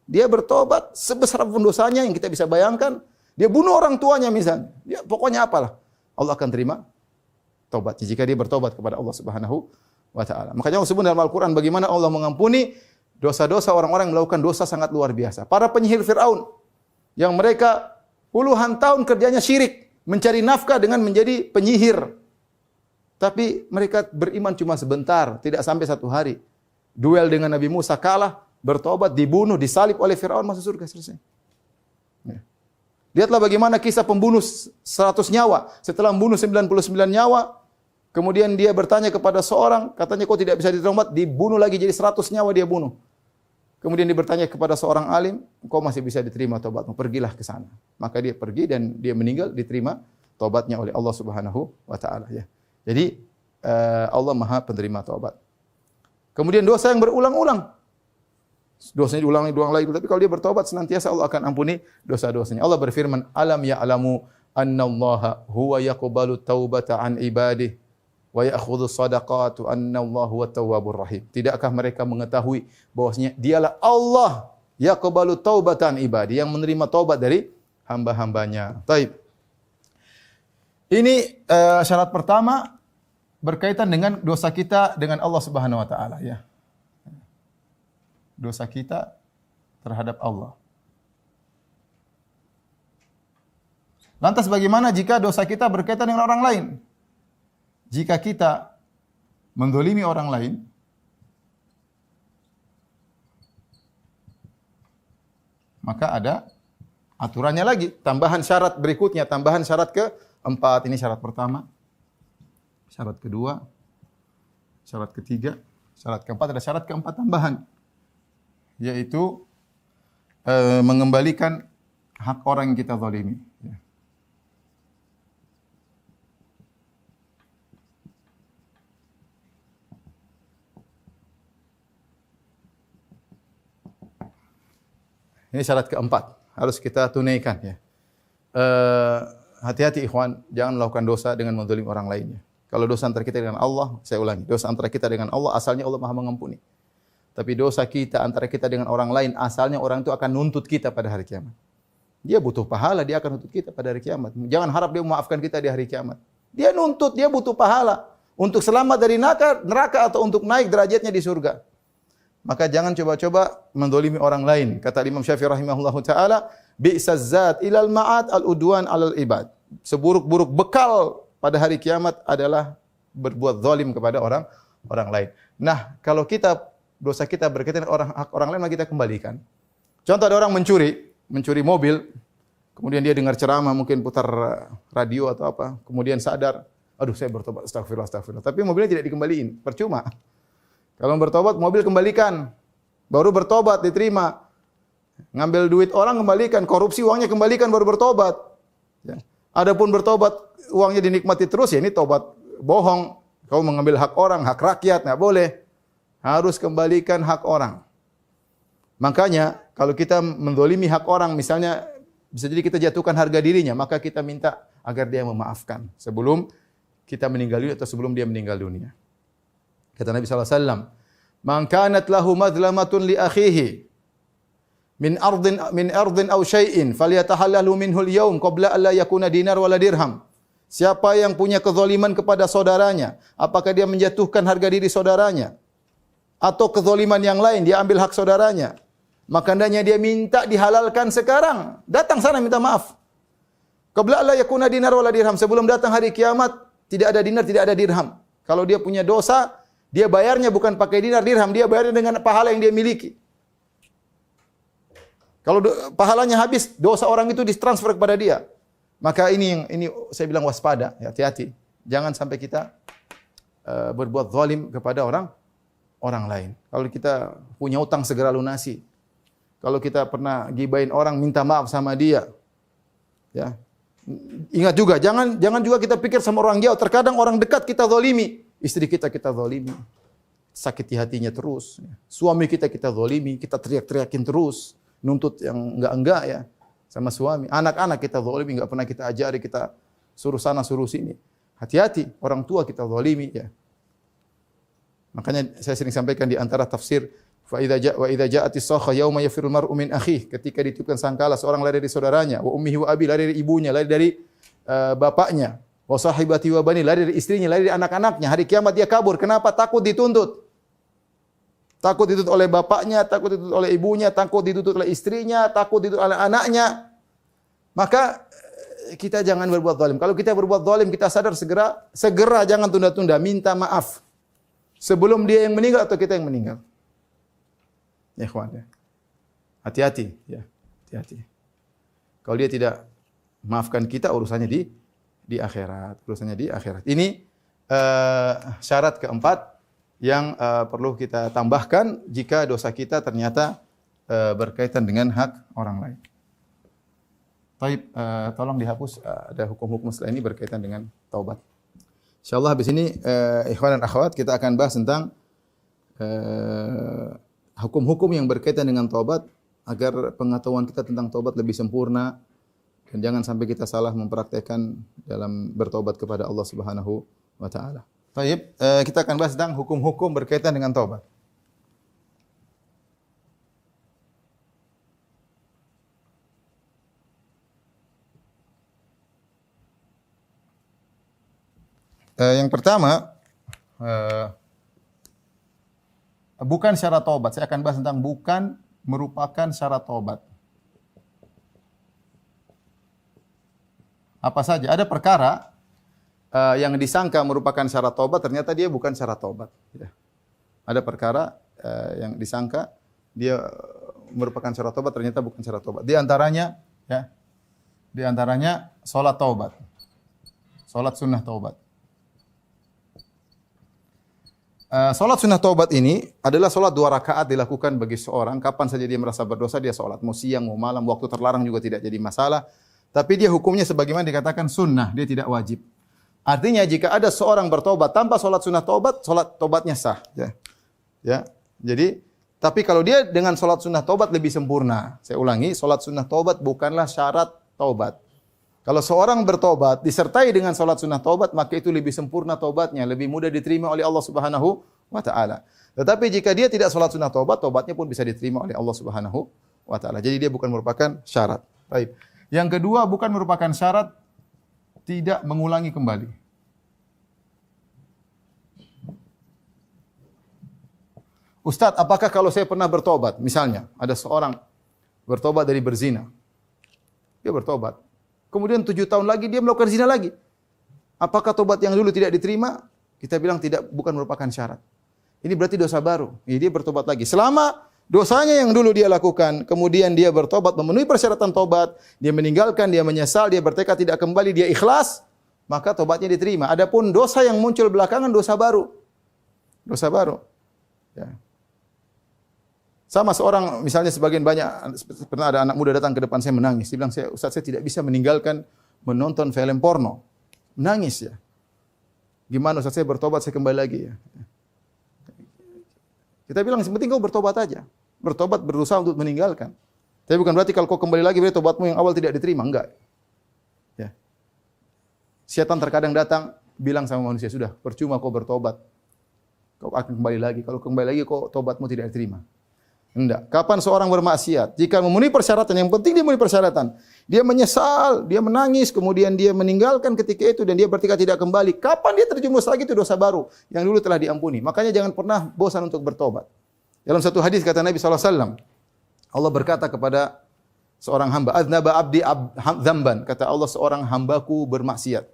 Dia bertobat sebesar apapun dosanya yang kita bisa bayangkan. Dia bunuh orang tuanya misalnya. Dia pokoknya apalah, Allah akan terima taubat jika dia bertobat kepada Allah Subhanahu wa taala. Makanya Allah sebut dalam Al-Qur'an bagaimana Allah mengampuni dosa-dosa orang-orang yang melakukan dosa sangat luar biasa. Para penyihir Firaun yang mereka puluhan tahun kerjanya syirik, mencari nafkah dengan menjadi penyihir. Tapi mereka beriman cuma sebentar, tidak sampai satu hari. Duel dengan Nabi Musa kalah, bertobat, dibunuh, disalib oleh Firaun, masuk surga, selesai. Ya. Lihatlah bagaimana kisah pembunuh 100 nyawa. Setelah membunuh 99 nyawa, kemudian dia bertanya kepada seorang, katanya kau tidak bisa ditobat, dibunuh lagi jadi 100 nyawa dia bunuh. Kemudian dia bertanya kepada seorang alim, kau masih bisa diterima tobatmu, pergilah ke sana. Maka dia pergi dan dia meninggal, diterima tobatnya oleh Allah Subhanahu wa taala, ya. Jadi Allah Maha penerima tobat. Kemudian dosa yang berulang-ulang. Dosanya diulang lagi, tapi kalau dia bertobat senantiasa Allah akan ampuni dosa-dosanya. Allah berfirman, "Alam ya'lamu annallaha huwa yaqbalu taubata an ibadihi wa ya'khudhu shadaqatu annallahu huwa tawwabur rahim." Tidakkah mereka mengetahui bahwasanya dialah Allah yaqbalu taubatan ibadi, yang menerima taubat dari hamba-hambanya. Taib. Ini syarat pertama berkaitan dengan dosa kita dengan Allah Subhanahu wa taala, ya. Dosa kita terhadap Allah. Lantas bagaimana jika dosa kita berkaitan dengan orang lain? Jika kita mendolimi orang lain, maka ada aturannya lagi. Tambahan syarat berikutnya, tambahan syarat keempat. Ini syarat pertama. Syarat kedua. Syarat ketiga. Syarat keempat, ada syarat keempat tambahan. Yaitu mengembalikan hak orang yang kita zalimi. Ya. Ini syarat keempat, harus kita tunaikan, ya. Hati-hati ikhwan, jangan melakukan dosa dengan menzalimi orang lainnya. Kalau dosa antara kita dengan Allah, saya ulangi, dosa antara kita dengan Allah asalnya Allah Maha mengampuni. Tapi dosa kita antara kita dengan orang lain, asalnya orang itu akan nuntut kita pada hari kiamat. Dia butuh pahala, dia akan nuntut kita pada hari kiamat. Jangan harap dia memaafkan kita di hari kiamat. Dia nuntut, dia butuh pahala untuk selamat dari neraka atau untuk naik derajatnya di surga. maka jangan coba-coba mendolimi orang lain. Kata Imam Syafi'i rahimahullahu taala, bi'saz zat ilal ma'ad al-udwan alal ibad. Seburuk-buruk bekal pada hari kiamat adalah berbuat zalim kepada orang lain. Nah, kalau dosa kita berkaitan dengan hak orang lain, maka kita kembalikan. Contoh, ada orang mencuri mobil, kemudian dia dengar ceramah, mungkin putar radio atau apa, kemudian sadar, aduh saya bertobat, astagfirullah. Tapi mobilnya tidak dikembaliin, percuma. Kalau bertobat, mobil kembalikan. Baru bertobat, diterima. Ngambil duit orang, kembalikan. Korupsi, uangnya kembalikan, baru bertobat. Ya. Adapun bertobat, uangnya dinikmati terus, ya ini tobat bohong. Kau mengambil hak orang, hak rakyat, nggak boleh. Harus kembalikan hak orang. Makanya, kalau kita mendolimi hak orang, misalnya, bisa jadi kita jatuhkan harga dirinya, maka kita minta agar dia memaafkan. Sebelum kita meninggal dunia atau sebelum dia meninggal dunia. Kata Nabi SAW, "Man kanat lahu madlamatun li akhihi min ardin aw syai'in falyatahallalu minhu al-yawm qabla an la yakuna dinar wala dirham." Siapa yang punya kezaliman kepada saudaranya, apakah dia menjatuhkan harga diri saudaranya atau kezaliman yang lain, dia ambil hak saudaranya, maka hendaknya dia minta dihalalkan sekarang. Datang sana minta maaf. Qabla an la yakuna dinar wala dirham, sebelum datang hari kiamat tidak ada dinar, tidak ada dirham. Kalau dia punya dosa, dia bayarnya bukan pakai dinar dirham, dia bayarnya dengan pahala yang dia miliki. Kalau pahalanya habis, dosa orang itu ditransfer kepada dia. Maka ini saya bilang waspada, hati-hati. Jangan sampai kita berbuat zalim kepada orang lain. Kalau kita punya utang, segera lunasi. Kalau kita pernah gibain orang, minta maaf sama dia. Ya. Ingat juga, jangan juga kita pikir sama orang jauh. Terkadang orang dekat kita zalimi. Istri kita zalimi. Sakiti hatinya terus. Suami kita zalimi, kita teriak-teriakin terus. Nuntut yang enggak ya sama suami. Anak-anak kita zalimi, enggak pernah kita ajari, kita suruh sana suruh sini. Hati-hati, orang tua kita zalimi ya. Makanya saya sering sampaikan di antara tafsir, wa idza ja'atis sakha yauma yafirul mar'u min akhihi, ketika ditiupkan sangkala seorang lari dari saudaranya, wa ummihi wa abi, lari dari ibunya, lari dari bapaknya, wa sahibati wa bani, lari dari istrinya, lari dari anak-anaknya. Hari kiamat dia kabur. Kenapa? Takut dituntut. Takut dituntut oleh bapaknya, takut dituntut oleh ibunya, takut dituntut oleh istrinya, takut dituntut oleh anaknya. Maka kita jangan berbuat zalim. Kalau kita berbuat zalim, kita sadar segera jangan tunda-tunda, minta maaf. Sebelum dia yang meninggal atau kita yang meninggal. Ya ikhwan ya. Hati-hati ya, hati-hati. Kalau dia tidak maafkan kita, urusannya di akhirat, Ini syarat keempat yang perlu kita tambahkan jika dosa kita ternyata berkaitan dengan hak orang lain. Baik, tolong dihapus ada hukum-hukum setelah ini berkaitan dengan taubat. Insyaallah habis ini ikhwan dan akhwat kita akan bahas tentang hukum-hukum yang berkaitan dengan taubat agar pengetahuan kita tentang taubat lebih sempurna dan jangan sampai kita salah mempraktekkan dalam bertaubat kepada Allah Subhanahu wa taala. Baik, kita akan bahas tentang hukum-hukum berkaitan dengan taubat. Yang pertama, bukan syarat taubat. Saya akan bahas tentang bukan merupakan syarat taubat. Apa saja? Ada perkara yang disangka merupakan syarat taubat, ternyata dia bukan syarat taubat. Ya. Ada perkara yang disangka dia merupakan syarat taubat, ternyata bukan syarat taubat. Di antaranya, salat taubat, salat sunnah taubat. Salat sunnah taubat ini adalah salat 2 rakaat dilakukan bagi seorang kapan saja dia merasa berdosa dia salat, mau siang mau malam, waktu terlarang juga tidak jadi masalah. Tapi dia hukumnya sebagaimana dikatakan sunnah, dia tidak wajib. Artinya jika ada seorang bertobat tanpa salat sunnah taubat, salat taubatnya sah. Ya. Jadi, tapi kalau dia dengan salat sunnah taubat lebih sempurna. Saya ulangi, salat sunnah taubat bukanlah syarat taubat. Kalau seorang bertobat disertai dengan salat sunnah taubat, maka itu lebih sempurna taubatnya, lebih mudah diterima oleh Allah Subhanahu wa taala. Tetapi jika dia tidak salat sunnah taubat, taubatnya pun bisa diterima oleh Allah Subhanahu wa taala. Jadi dia bukan merupakan syarat. Baik. Yang kedua, bukan merupakan syarat tidak mengulangi kembali. Ustadz, apakah kalau saya pernah bertobat, misalnya ada seorang bertobat dari berzina, dia bertobat, kemudian 7 tahun lagi dia melakukan zina lagi, apakah tobat yang dulu tidak diterima? Kita bilang tidak, bukan merupakan syarat. Ini berarti dosa baru. Dia bertobat lagi. Selama dosanya yang dulu dia lakukan, kemudian dia bertobat, memenuhi persyaratan tobat, dia meninggalkan, dia menyesal, dia bertekad tidak kembali, dia ikhlas, maka tobatnya diterima. Adapun dosa yang muncul belakangan, dosa baru. Dosa baru. Ya. Sama seorang, misalnya sebagian banyak, pernah ada anak muda datang ke depan saya menangis. Dia bilang, Ustaz, saya tidak bisa meninggalkan menonton film porno. Menangis ya. Gimana Ustaz, saya bertobat, saya kembali lagi ya. Kita bilang, yang penting kau bertobat aja. Bertobat, berusaha untuk meninggalkan. Tapi bukan berarti kalau kau kembali lagi, berarti tobatmu yang awal tidak diterima. Enggak. Ya. Syaitan terkadang datang, bilang sama manusia, sudah, percuma kau bertobat. Kau akan kembali lagi. Kalau kembali lagi, kau tobatmu tidak diterima. Enggak. Kapan seorang bermaksiat? Jika memenuhi persyaratan, yang penting dia memenuhi persyaratan. Dia menyesal, dia menangis, kemudian dia meninggalkan ketika itu, dan dia bertekad tidak kembali. Kapan dia terjumus lagi, itu dosa baru yang dulu telah diampuni. Makanya jangan pernah bosan untuk bertobat. Dalam satu hadis kata Nabi SAW, Allah berkata kepada seorang hamba, "Adznaba abdi dzamban." Kata Allah, seorang hambaku bermaksiat.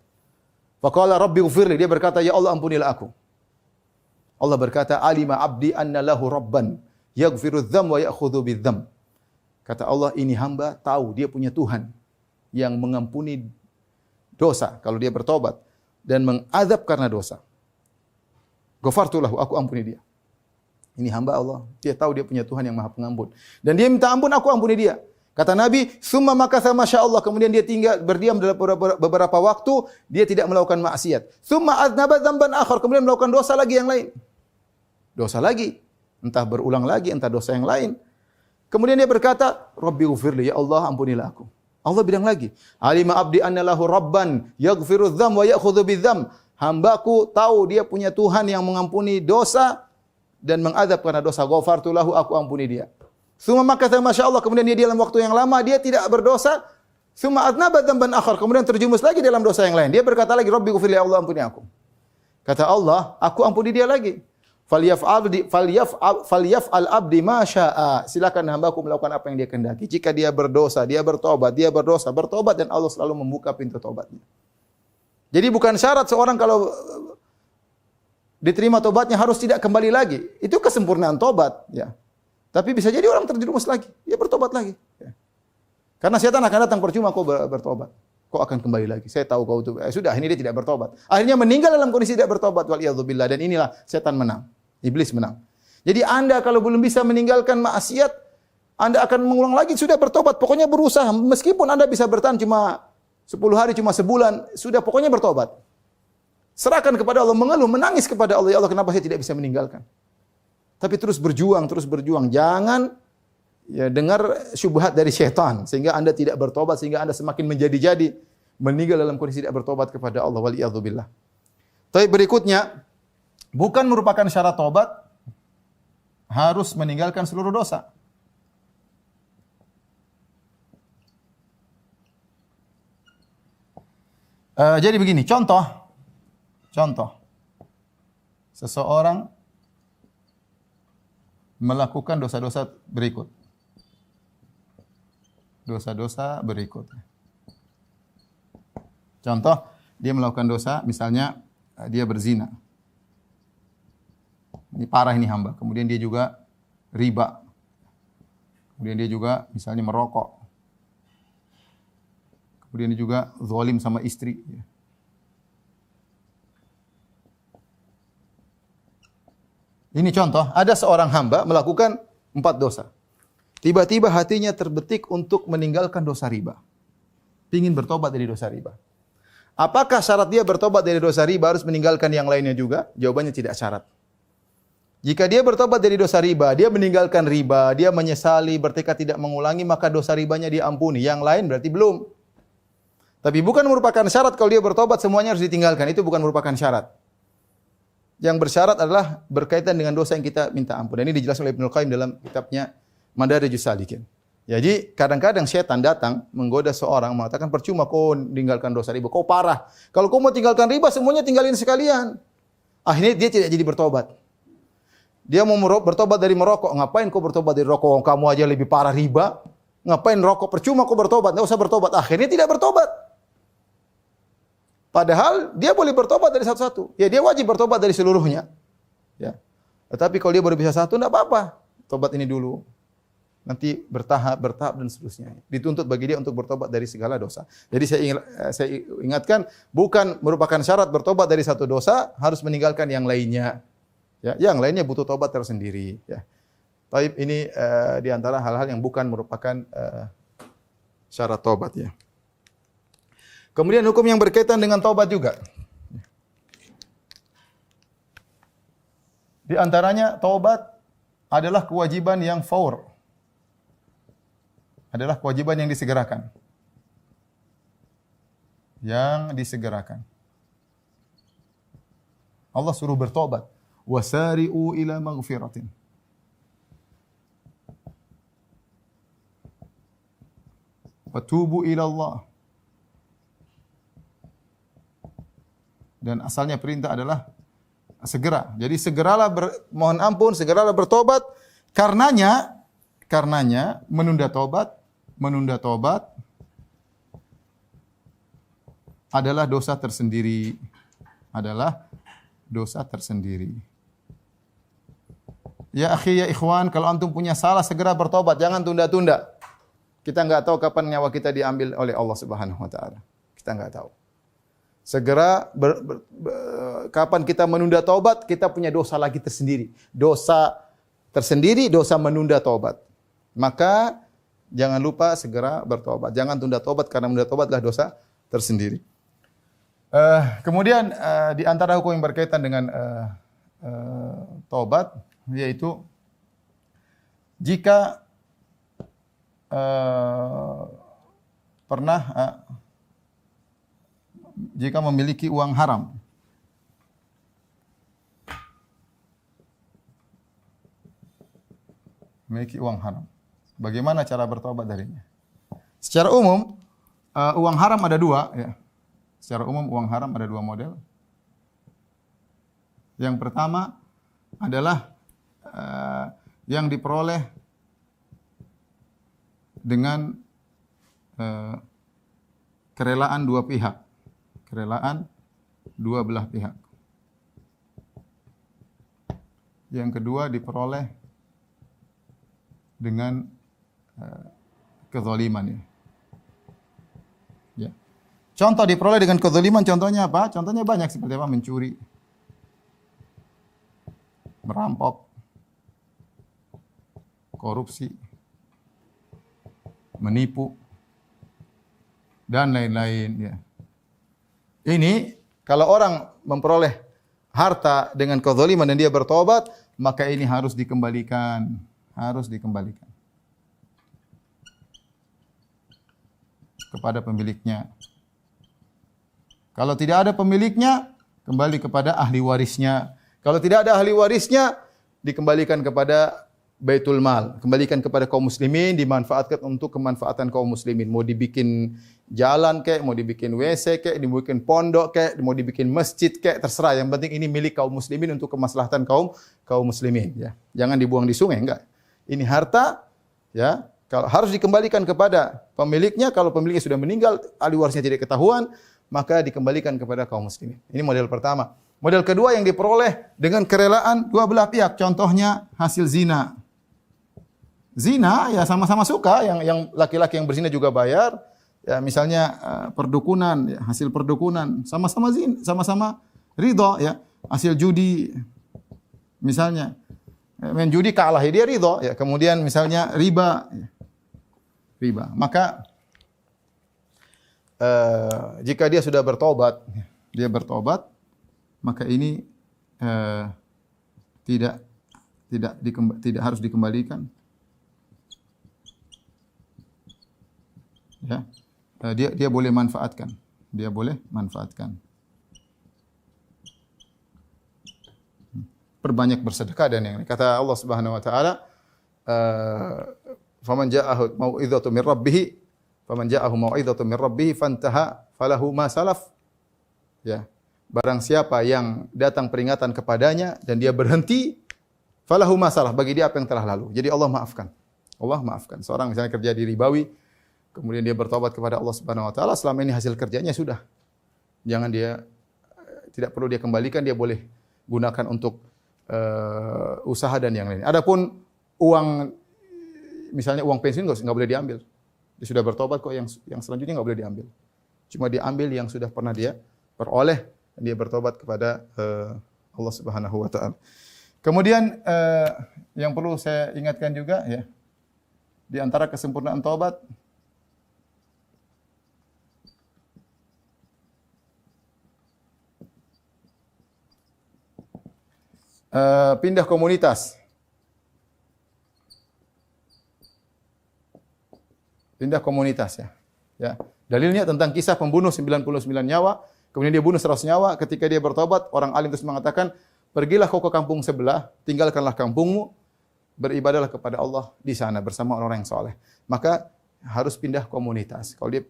Faqala rabbi ighfirli. Dia berkata, ya Allah ampunilah aku. Allah berkata, "Alima abdi anna lahu rabban yaghfiru dzam wa ya'khudhu bidzam." Kata Allah, ini hamba tahu dia punya Tuhan yang mengampuni dosa kalau dia bertobat dan mengadab karena dosa. Ghafartu lahu, aku ampuni dia. Ini hamba Allah, dia tahu dia punya Tuhan yang Maha Pengampun. Dan dia minta ampun, aku ampuni dia. Kata Nabi, "Summa makatha masyaallah." Kemudian dia tinggal berdiam dalam beberapa waktu, dia tidak melakukan maksiat. "Summa adznaba dzamban akhar." Kemudian melakukan dosa lagi yang lain. Dosa lagi, entah berulang lagi, entah dosa yang lain. Kemudian dia berkata, "Rabbi ighfirli, ya Allah ampunilah aku." Allah bilang lagi, "Alima abdi anna lahu rabban yaghfiru dzam wa ya'khudhu bidzam." Hambaku tahu dia punya Tuhan yang mengampuni dosa dan mengadab karena dosa. Ghafartu lahu, aku ampuni dia. Summa makatha masyaallah, kemudian dia dalam waktu yang lama dia tidak berdosa. Summa adznaba dzamban akhar, kemudian terjumus lagi dalam dosa yang lain. Dia berkata lagi, "Rabbi ighfirli, ya Allah ampuni aku." Kata Allah, aku ampuni dia lagi. Falyaf'al abdi ma syaa. Silakan hambaku melakukan apa yang dia kehendaki. Jika dia berdosa, dia bertobat, dia bertobat, dan Allah selalu membuka pintu tobatnya. Jadi bukan syarat seorang kalau diterima tobatnya harus tidak kembali lagi. Itu kesempurnaan tobat, ya. Tapi bisa jadi orang terjerumus lagi, dia bertobat lagi. Ya. Karena setan akan datang, percuma kau bertobat. Kau akan kembali lagi. Saya tahu kau itu. Sudah, ini dia tidak bertobat. Akhirnya meninggal dalam kondisi tidak bertobat. Waliyadzubillah. Dan inilah setan menang. Iblis menang. Jadi Anda kalau belum bisa meninggalkan maksiat, Anda akan mengulang lagi, sudah bertobat. Pokoknya berusaha. Meskipun Anda bisa bertahan cuma 10 hari, cuma sebulan, sudah pokoknya bertobat. Serahkan kepada Allah, mengeluh, menangis kepada Allah. Ya Allah, kenapa saya tidak bisa meninggalkan? Tapi terus berjuang, terus berjuang. Jangan ya dengar syubhat dari syaitan sehingga Anda tidak bertobat, sehingga Anda semakin menjadi-jadi, meninggal dalam kondisi tidak bertobat kepada Allah. Waliyadzubillah. Tapi berikutnya, bukan merupakan syarat tobat harus meninggalkan seluruh dosa. Jadi begini, contoh. Seseorang melakukan dosa-dosa berikut. Dosa-dosa berikut. Contoh, dia melakukan dosa, misalnya dia berzina. Ini parah ini hamba. Kemudian dia juga riba. Kemudian dia juga misalnya merokok. Kemudian dia juga zalim sama istri. Ini contoh, ada seorang hamba melakukan 4 dosa. Tiba-tiba hatinya terbetik untuk meninggalkan dosa riba. Ingin bertobat dari dosa riba. Apakah syarat dia bertobat dari dosa riba harus meninggalkan yang lainnya juga? Jawabannya tidak syarat. Jika dia bertobat dari dosa riba, dia meninggalkan riba, dia menyesali, bertekad tidak mengulangi, maka dosa ribanya dia ampuni. Yang lain berarti belum. Tapi bukan merupakan syarat kalau dia bertobat semuanya harus ditinggalkan. Itu bukan merupakan syarat. Yang bersyarat adalah berkaitan dengan dosa yang kita minta ampun. Dan ini dijelaskan oleh Ibnu Qayyim dalam kitabnya Madarijus Salikin. Jadi kadang-kadang syaitan datang menggoda seorang mengatakan percuma kau meninggalkan dosa riba, kau parah. Kalau kau mau tinggalkan riba semuanya tinggalin sekalian. Akhirnya dia tidak jadi bertobat. Dia mau bertobat dari merokok. Ngapain kau bertobat dari rokok? Kamu aja lebih parah riba. Ngapain rokok? Percuma kau bertobat. Enggak usah bertobat. Akhirnya tidak bertobat. Padahal dia boleh bertobat dari satu-satu. Ya dia wajib bertobat dari seluruhnya. Ya. Tetapi kalau dia baru bisa satu, enggak apa-apa. Tobat ini dulu. Nanti bertahap dan seterusnya. Dituntut bagi dia untuk bertobat dari segala dosa. Jadi saya ingatkan, bukan merupakan syarat bertobat dari satu dosa, harus meninggalkan yang lainnya. Ya, yang lainnya butuh tobat tersendiri. Ya. Taib ini di antara hal-hal yang bukan merupakan syarat tobat. Ya. Kemudian hukum yang berkaitan dengan tobat juga. Di antaranya tobat adalah kewajiban yang faur. Adalah kewajiban yang disegerakan. Yang disegerakan. Allah suruh bertobat. Wasari'u ila maghfiratin. Watubu ila Allah. Dan asalnya perintah adalah segera. Jadi segeralah mohon ampun, segeralah bertobat. Karenanya menunda tobat adalah dosa tersendiri. Ya akhi, ya ikhwan, kalau antum punya salah segera bertobat, jangan tunda-tunda. Kita enggak tahu kapan nyawa kita diambil oleh Allah Subhanahu wa taala. Kita enggak tahu. Segera kapan kita menunda tobat, kita punya dosa lagi tersendiri. Dosa menunda tobat. Maka jangan lupa segera bertobat. Jangan tunda tobat karena menunda tobat adalah dosa tersendiri. Kemudian di antara hukum yang berkaitan dengan tobat yaitu jika jika memiliki uang haram. Memiliki uang haram. Bagaimana cara bertobat darinya? Secara umum, uang haram ada dua. Ya. Secara umum, uang haram ada dua model. Yang pertama adalah yang diperoleh dengan kerelaan dua pihak. Kerelaan dua belah pihak. Yang kedua diperoleh dengan kezaliman. Ya. Contoh diperoleh dengan kezaliman, contohnya apa? Contohnya banyak seperti apa? Mencuri, merampok, korupsi, menipu, dan lain-lain. Ya. Ini kalau orang memperoleh harta dengan kezaliman dan dia bertobat, maka ini harus dikembalikan. Harus dikembalikan kepada pemiliknya. Kalau tidak ada pemiliknya, kembali kepada ahli warisnya. Kalau tidak ada ahli warisnya, dikembalikan kepada Baitul Mal, kembalikan kepada kaum muslimin, dimanfaatkan untuk kemanfaatan kaum muslimin. Mau dibikin jalan kek, mau dibikin WC kek, dibikin pondok kek, mau dibikin masjid kek, terserah. Yang penting ini milik kaum muslimin untuk kemaslahatan kaum muslimin. Ya. Jangan dibuang di sungai, enggak. Ini harta, ya, kalau harus dikembalikan kepada pemiliknya. Kalau pemiliknya sudah meninggal, ahli warisnya tidak ketahuan, maka dikembalikan kepada kaum muslimin. Ini model pertama. Model kedua yang diperoleh dengan kerelaan dua belah pihak. Contohnya hasil zina. Zina ya sama-sama suka, yang laki-laki yang berzina juga bayar. Ya misalnya perdukunan, ya, hasil perdukunan sama-sama zina, sama-sama ridha ya. Hasil judi misalnya main judi kalah ya dia ridha ya. Kemudian misalnya riba ya. Riba. Maka jika dia sudah bertobat, maka ini tidak harus dikembalikan. Ya. Dia boleh manfaatkan. Dia boleh manfaatkan. Perbanyak bersedekah dan yang lain. Kata Allah Subhanahu wa taala, "Faman ja'ahu mau'izatu min rabbih, fantaha falahu ma salaf." Ya. Barang siapa yang datang peringatan kepadanya dan dia berhenti, falahu ma salah, bagi dia apa yang telah lalu. Jadi Allah maafkan. Allah maafkan. Seorang misalnya kerja di ribawi, kemudian dia bertobat kepada Allah Subhanahu wa taala, selama ini hasil kerjanya sudah. Jangan dia tidak perlu dia kembalikan, dia boleh gunakan untuk usaha dan yang lain. Adapun uang misalnya uang pensiun enggak boleh diambil. Dia sudah bertobat kok, yang selanjutnya enggak boleh diambil. Cuma diambil yang sudah pernah dia peroleh dan dia bertobat kepada Allah Subhanahu wa taala. Kemudian yang perlu saya ingatkan juga ya, di antara kesempurnaan taubat pindah komunitas. Pindah komunitas ya. Ya. Dalilnya tentang kisah pembunuh 99 nyawa, kemudian dia bunuh 100 nyawa, ketika dia bertobat, orang alim terus mengatakan, "Pergilah kau ke kampung sebelah, tinggalkanlah kampungmu, beribadahlah kepada Allah di sana bersama orang-orang yang soleh." Maka harus pindah komunitas. Kalau dia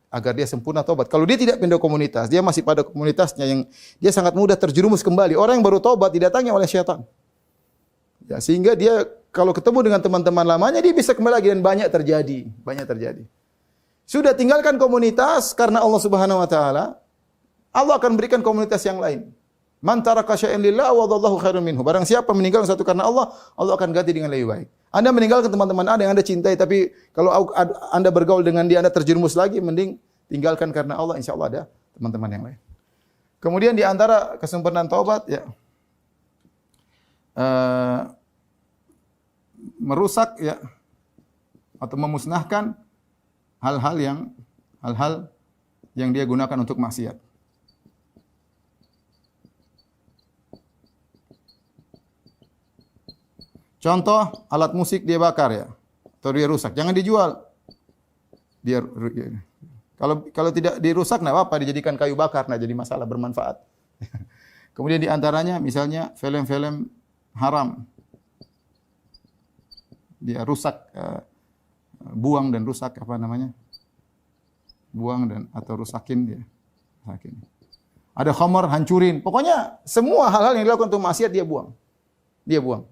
agar dia sempurna taubat. Kalau dia tidak pindah komunitas, dia masih pada komunitasnya yang dia sangat mudah terjerumus kembali. Orang yang baru taubat didatangi oleh syaitan. Ya, sehingga dia kalau ketemu dengan teman-teman lamanya dia bisa kembali lagi dan banyak terjadi. Sudah tinggalkan komunitas karena Allah Subhanahu wa taala, Allah akan berikan komunitas yang lain. Man taraka syai'an lillah wa wallahu khairum minhu. Barang siapa meninggalkan sesuatu karena Allah, Allah akan ganti dengan lebih baik. Anda meninggalkan teman-teman Anda yang Anda cintai, tapi kalau Anda bergaul dengan dia, Anda terjerumus lagi, mending tinggalkan karena Allah, insya Allah ada teman-teman yang lain. Kemudian di antara kesempurnaan taubat, ya, merusak ya atau memusnahkan hal-hal yang dia gunakan untuk maksiat. Contoh, alat musik dia bakar ya, atau dia rusak, jangan dijual. Kalau tidak dirusak, enggak apa-apa, dijadikan kayu bakar, enggak jadi masalah, bermanfaat. Kemudian di antaranya misalnya film-film haram. Dia rusak, buang dan rusak apa namanya? Buang dan atau rusakin dia. Rusakin. Ada khamar, hancurin. Pokoknya semua hal-hal yang dilakukan untuk maksiat dia buang. Dia buang.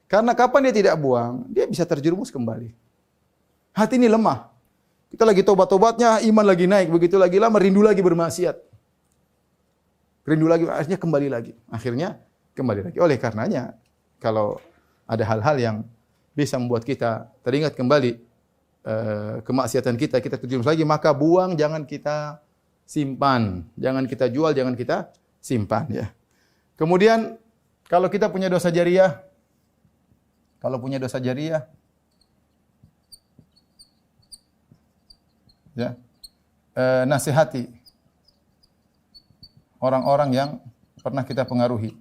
Karena kapan dia tidak buang, dia bisa terjerumus kembali. Hati ini lemah. Kita lagi tobat-tobatnya, iman lagi naik. Begitu lagi lama, rindu lagi bermaksiat. Rindu lagi, akhirnya kembali lagi. Oleh karenanya, kalau ada hal-hal yang bisa membuat kita teringat kembali kemaksiatan kita terjerumus lagi, maka buang, jangan kita simpan. Jangan kita jual, jangan kita simpan. Ya. Kemudian, kalau kita punya dosa jariah, ya, nasihati orang-orang yang pernah kita pengaruhi.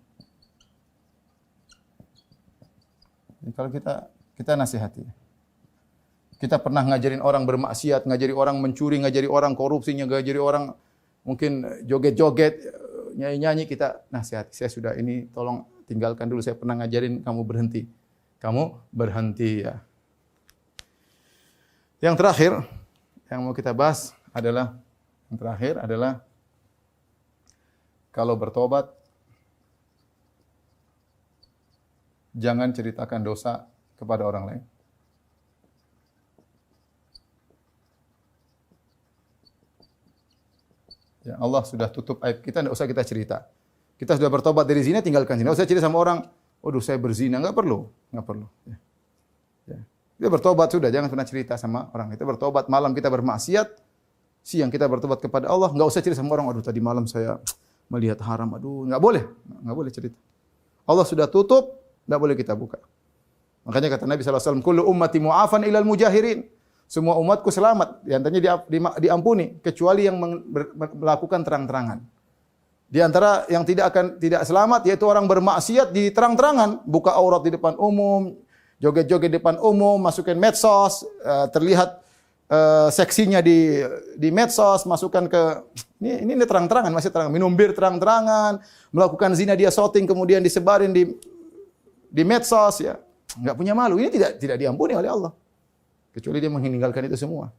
Jadi kalau kita nasihati. Kita pernah ngajarin orang bermaksiat, ngajari orang mencuri, ngajari orang korupsi, ngajari orang mungkin joget-joget, nyanyi-nyanyi, kita nasihati. Saya sudah ini, tolong tinggalkan dulu, saya pernah ngajarin kamu berhenti. Ya. Yang terakhir yang mau kita bahas adalah kalau bertobat jangan ceritakan dosa kepada orang lain. Ya, Allah sudah tutup aib kita, tidak usah kita cerita. Kita sudah bertobat dari zina, tinggalkan zina. Tidak usah cerita sama orang, "Waduh, saya berzina." Enggak perlu. Ya. Ya. Kita bertobat sudah, jangan pernah cerita sama orang. Kita bertobat, malam kita bermaksiat, siang kita bertobat kepada Allah, enggak usah cerita sama orang, "Aduh, tadi malam saya melihat haram." Aduh, enggak boleh cerita. Allah sudah tutup, enggak boleh kita buka. Makanya kata Nabi sallallahu alaihi wasallam, "Kullu ummati mu'afan ilal mujahirin." Semua umatku selamat, di antaranya diampuni kecuali yang melakukan terang-terangan. Di antara yang tidak selamat yaitu orang bermaksiat di terang-terangan, buka aurat di depan umum, joget-joget di depan umum, masukin medsos, terlihat seksinya di medsos, masukkan ke ini terang-terangan, masih terang, minum bir terang-terangan, melakukan zina dia shooting kemudian disebarin di medsos ya. Enggak punya malu. Ini tidak diampuni oleh Allah. Kecuali dia meninggalkan itu semua.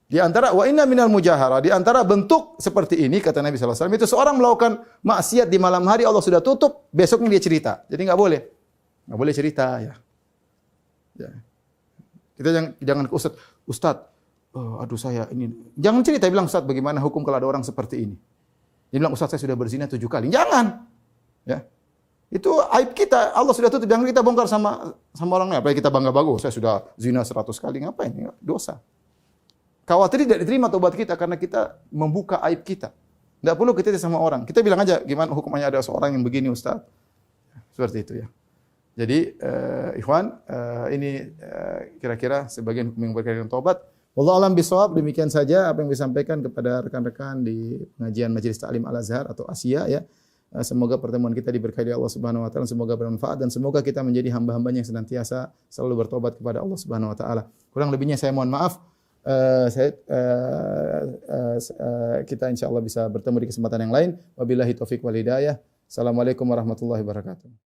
Di antara wa inna minal mujahara, di antara bentuk seperti ini kata Nabi sallallahu alaihi wasallam itu seorang melakukan maksiat di malam hari Allah sudah tutup, besoknya dia cerita. Jadi enggak boleh. Enggak boleh cerita ya. Ya. Kita jangan ke Ustaz, oh, aduh saya ini. Jangan cerita bilang Ustaz bagaimana hukum kalau ada orang seperti ini. Dia bilang Ustaz saya sudah berzina 7 kali. Jangan. Ya. Itu aib kita. Allah sudah tutup, jangan kita bongkar sama orang lain. Apalagi kita bangga bagus, saya sudah zina 100 kali. Ngapain? Dosa. Khawatir tidak diterima tobat kita karena kita membuka aib kita. Tidak perlu kita sama orang. Kita bilang aja gimana hukumnya ada seorang yang begini Ustaz. Seperti itu ya. Jadi ikhwan, ini kira-kira sebagian hukum yang berkaitan dengan tobat. Wallahu a'lam bishawab. Demikian saja apa yang disampaikan kepada rekan-rekan di pengajian Majelis Ta'lim Al-Azhar atau Asia ya. Semoga pertemuan kita diberkahi Allah Subhanahu wa taala, semoga bermanfaat dan semoga kita menjadi hamba-hambanya yang senantiasa selalu bertobat kepada Allah Subhanahu wa taala. Kurang lebihnya saya mohon maaf. Kita insyaallah bisa bertemu di kesempatan yang lain. Wabillahi taufik wal hidayah. Assalamualaikum warahmatullahi wabarakatuh.